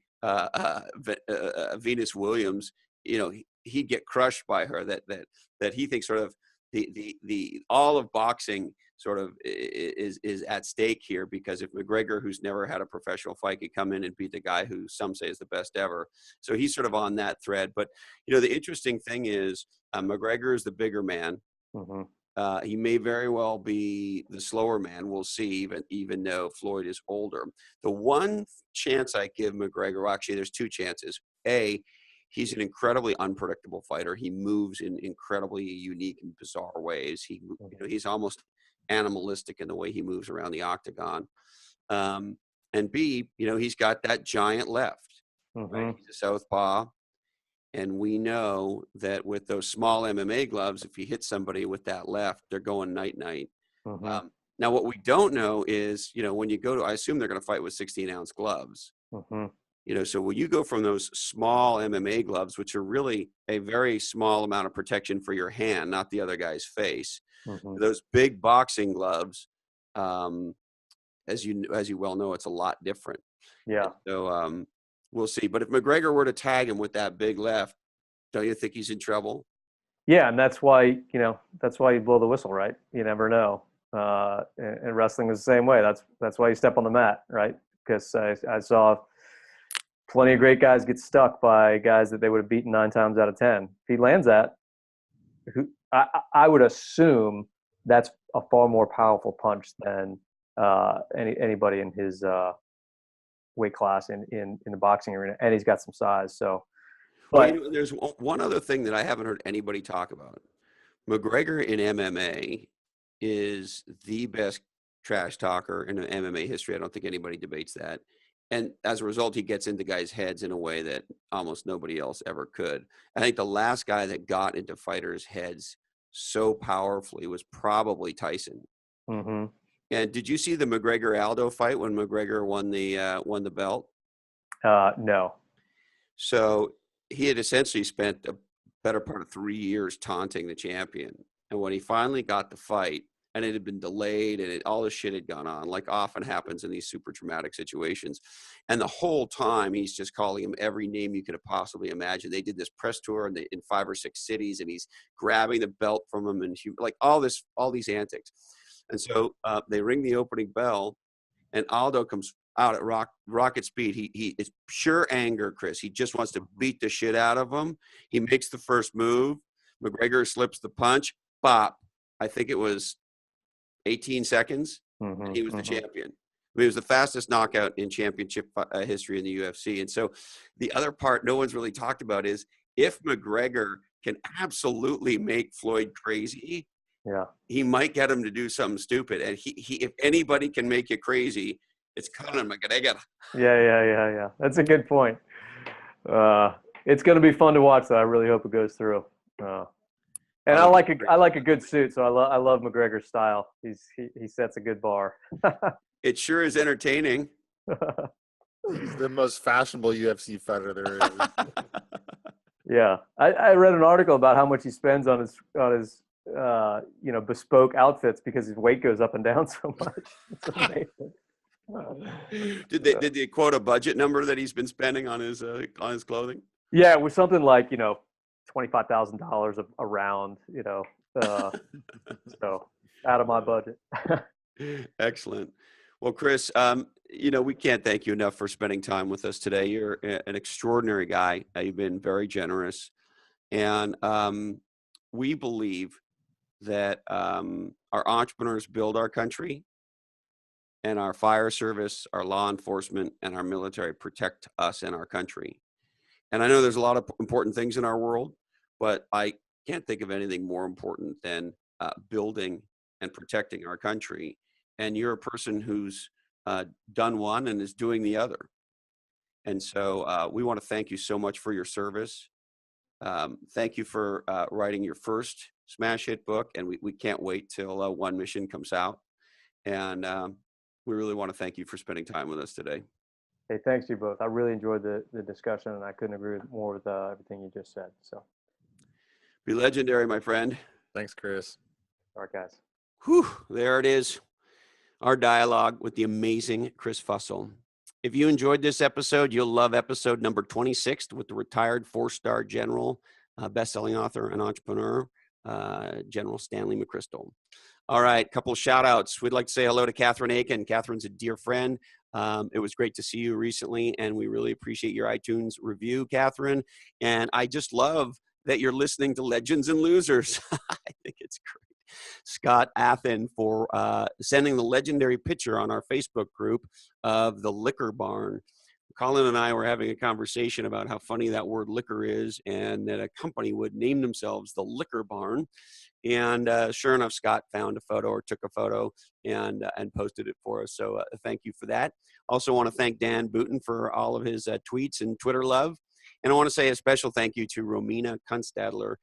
Venus Williams, he'd get crushed by her. That he thinks sort of the all of boxing sort of is at stake here, because if McGregor, who's never had a professional fight, could come in and beat the guy who some say is the best ever. So he's sort of on that thread. But, the interesting thing is McGregor is the bigger man. Mm-hmm. He may very well be the slower man. We'll see, even though Floyd is older. The one chance I give McGregor, well, actually, there's two chances. A, he's an incredibly unpredictable fighter. He moves in incredibly unique and bizarre ways. He's almost animalistic in the way he moves around the octagon. And B, he's got that giant left. Mm-hmm. Right? He's a southpaw. And we know that with those small MMA gloves, if you hit somebody with that left, they're going night-night. Mm-hmm. Now, what we don't know is, when you go to, I assume they're going to fight with 16-ounce gloves. Mm-hmm. So when you go from those small MMA gloves, which are really a very small amount of protection for your hand, not the other guy's face, Mm-hmm. those big boxing gloves, as you well know, it's a lot different. Yeah. And so we'll see. But if McGregor were to tag him with that big left, don't you think he's in trouble? Yeah, and that's why you blow the whistle, right? You never know. And wrestling is the same way. That's why you step on the mat, right? Because I saw plenty of great guys get stuck by guys that they would have beaten 9 times out of 10. If he lands that, I would assume that's a far more powerful punch than anybody in his weight class in the boxing arena, and he's got some size. So, but there's one other thing that I haven't heard anybody talk about. McGregor in MMA is the best trash talker in MMA history. I don't think anybody debates that. And as a result, he gets into guys' heads in a way that almost nobody else ever could. I think the last guy that got into fighters' heads so powerfully was probably Tyson. Mm-hmm. And did you see the McGregor Aldo fight when McGregor won the belt? No. So he had essentially spent a better part of 3 years taunting the champion. And when he finally got the fight, and it had been delayed and all this shit had gone on, like often happens in these super traumatic situations. And the whole time he's just calling him every name you could have possibly imagined. They did this press tour in 5 or 6 cities, and he's grabbing the belt from him and like all these antics. And so they ring the opening bell, and Aldo comes out at rocket speed. He it's pure anger, Chris. He just wants to beat the shit out of him. He makes the first move. McGregor slips the punch. Bop. I think it was 18 seconds. And he was the champion. I mean, it was the fastest knockout in championship history in the UFC. And so the other part no one's really talked about is if McGregor can absolutely make Floyd crazy, he might get him to do something stupid. And he if anybody can make you crazy, it's Conor McGregor. Yeah. That's a good point. It's going to be fun to watch, though. I really hope it goes through. And I like a good suit, so I love McGregor's style. He sets a good bar. It sure is entertaining. He's the most fashionable UFC fighter there is. Yeah, I read an article about how much he spends on his bespoke outfits because his weight goes up and down so much. It's amazing. Did they quote a budget number that he's been spending on his clothing? Yeah, it was something like $25,000 a round. So out of my budget. Excellent. Well, Chris, we can't thank you enough for spending time with us today. You're an extraordinary guy. You've been very generous. And we believe that our entrepreneurs build our country, and our fire service, our law enforcement, and our military protect us and our country. And I know there's a lot of important things in our world, but I can't think of anything more important than building and protecting our country. And you're a person who's done one and is doing the other. And so we want to thank you so much for your service. Thank you for writing your first smash hit book. And we can't wait till One Mission comes out. And we really want to thank you for spending time with us today. Hey, thanks you both. I really enjoyed the discussion, and I couldn't agree more with everything you just said. So, be legendary, my friend. Thanks, Chris. All right, guys. Whew, there it is. Our dialogue with the amazing Chris Fussell. If you enjoyed this episode, you'll love episode number 26 with the retired 4-star general, best-selling author and entrepreneur, General Stanley McChrystal. All right, couple of shout outs. We'd like to say hello to Catherine Aiken. Catherine's a dear friend. It was great to see you recently, and we really appreciate your iTunes review, Catherine. And I just love that you're listening to Legends and Losers. I think it's great. Scott Athen for sending the legendary picture on our Facebook group of the liquor barn. Colin and I were having a conversation about how funny that word liquor is, and that a company would name themselves the Liquor Barn. And sure enough, Scott found a photo or took a photo and posted it for us. So thank you for that. Also want to thank Dan Booten for all of his tweets and Twitter love. And I want to say a special thank you to Romina Kunstadler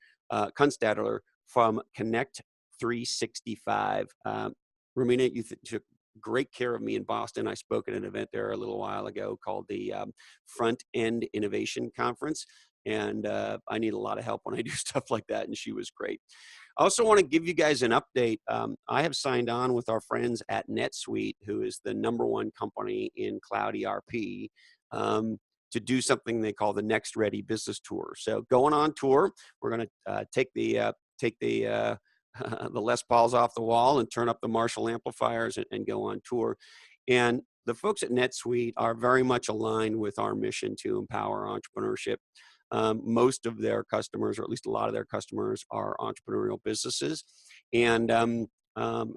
from Connect 365. Romina, you took great care of me in Boston. I spoke at an event there a little while ago called the Front End Innovation Conference. And I need a lot of help when I do stuff like that. And she was great. I also want to give you guys an update. I have signed on with our friends at NetSuite, who is the #1 company in cloud ERP, to do something they call the Next Ready Business Tour. So going on tour, we're going to take the the Les Pauls off the wall and turn up the Marshall amplifiers and go on tour. And the folks at NetSuite are very much aligned with our mission to empower entrepreneurship. Most of their customers, or at least a lot of their customers, are entrepreneurial businesses. And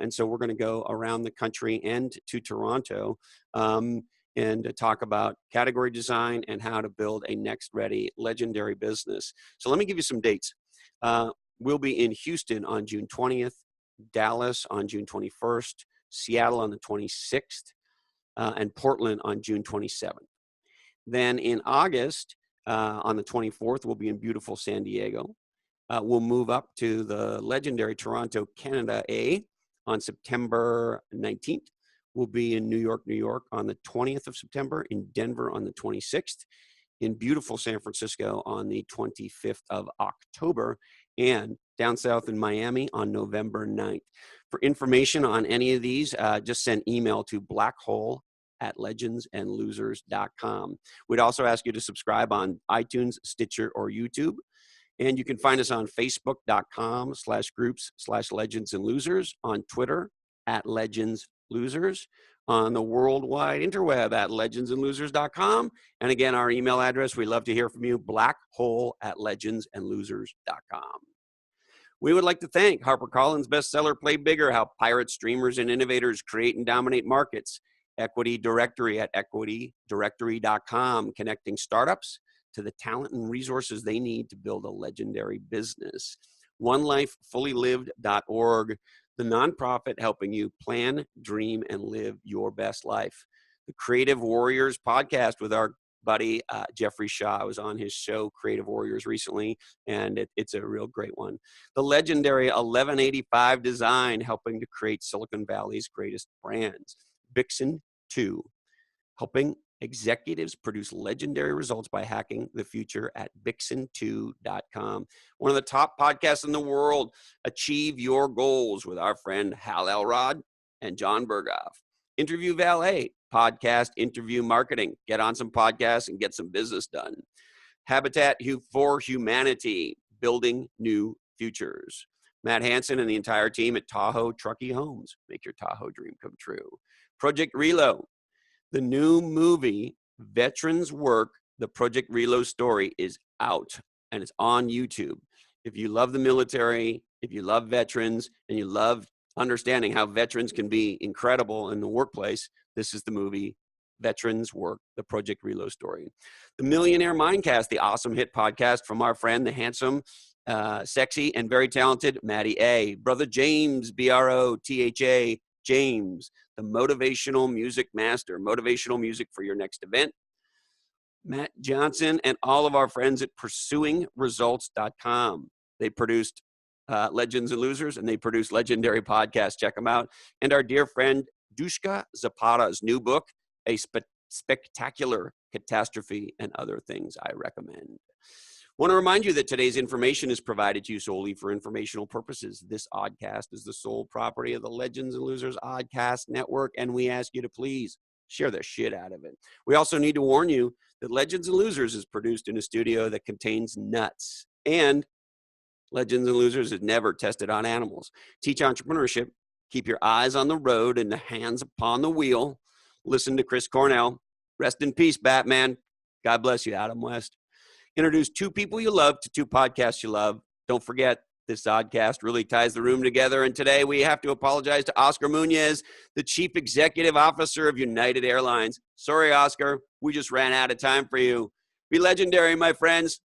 so we're going to go around the country and to Toronto and to talk about category design and how to build a next ready legendary business. So let me give you some dates. We'll be in Houston on June 20th, Dallas on June 21st, Seattle on the 26th, and Portland on June 27th. Then in August, on the 24th, we'll be in beautiful San Diego. We'll move up to the legendary Toronto, Canada A on September 19th. We'll be in New York, New York on the 20th of September, in Denver on the 26th, in beautiful San Francisco on the 25th of October, and down south in Miami on November 9th. For information on any of these, just send email to blackhole@legendsandlosers.com. We'd also ask you to subscribe on iTunes, Stitcher, or YouTube. And you can find us on facebook.com/groups/legends and losers, on Twitter @legendslosers, on the worldwide interweb @legendsandlosers.com. And again, our email address, we love to hear from you, blackhole@legendsandlosers.com. We would like to thank HarperCollins bestseller Play Bigger, How Pirates, Streamers, and Innovators Create and Dominate Markets, Equity Directory at equitydirectory.com, connecting startups to the talent and resources they need to build a legendary business. OneLifeFullyLived.org, the nonprofit helping you plan, dream, and live your best life. The Creative Warriors podcast with our buddy Jeffrey Shaw. I was on his show, Creative Warriors, recently, and it's a real great one. The legendary 1185 Design, helping to create Silicon Valley's greatest brands. Bixen 2, helping executives produce legendary results by hacking the future at Bixen2.com. One of the top podcasts in the world, Achieve Your Goals, with our friend Hal Elrod and John Berghoff. Interview Valet, podcast interview marketing. Get on some podcasts and get some business done. Habitat for Humanity, building new futures. Matt Hansen and the entire team at Tahoe Truckee Homes. Make your Tahoe dream come true. Project Reload. The new movie, Veterans Work, the Project Reload story, is out, and it's on YouTube. If you love the military, if you love veterans, and you love understanding how veterans can be incredible in the workplace, this is the movie, Veterans Work, the Project Reload story. The Millionaire Mindcast, the awesome hit podcast from our friend, the handsome, sexy, and very talented Matty A. Brother James, BROTHA, James, the motivational music master, motivational music for your next event. Matt Johnson and all of our friends at pursuingresults.com. They produced Legends and Losers, and they produce legendary podcasts. Check them out. And our dear friend Dushka Zapata's new book, A Spectacular Catastrophe and Other Things I Recommend. Want to remind you that today's information is provided to you solely for informational purposes. This oddcast is the sole property of the Legends and Losers Oddcast Network, and we ask you to please share the shit out of it. We also need to warn you that Legends and Losers is produced in a studio that contains nuts, and Legends and Losers is never tested on animals. Teach entrepreneurship. Keep your eyes on the road and the hands upon the wheel. Listen to Chris Cornell. Rest in peace, Batman. God bless you, Adam West. Introduce two people you love to two podcasts you love. Don't forget, this oddcast really ties the room together. And today we have to apologize to Oscar Munoz, the Chief Executive Officer of United Airlines. Sorry, Oscar. We just ran out of time for you. Be legendary, my friends.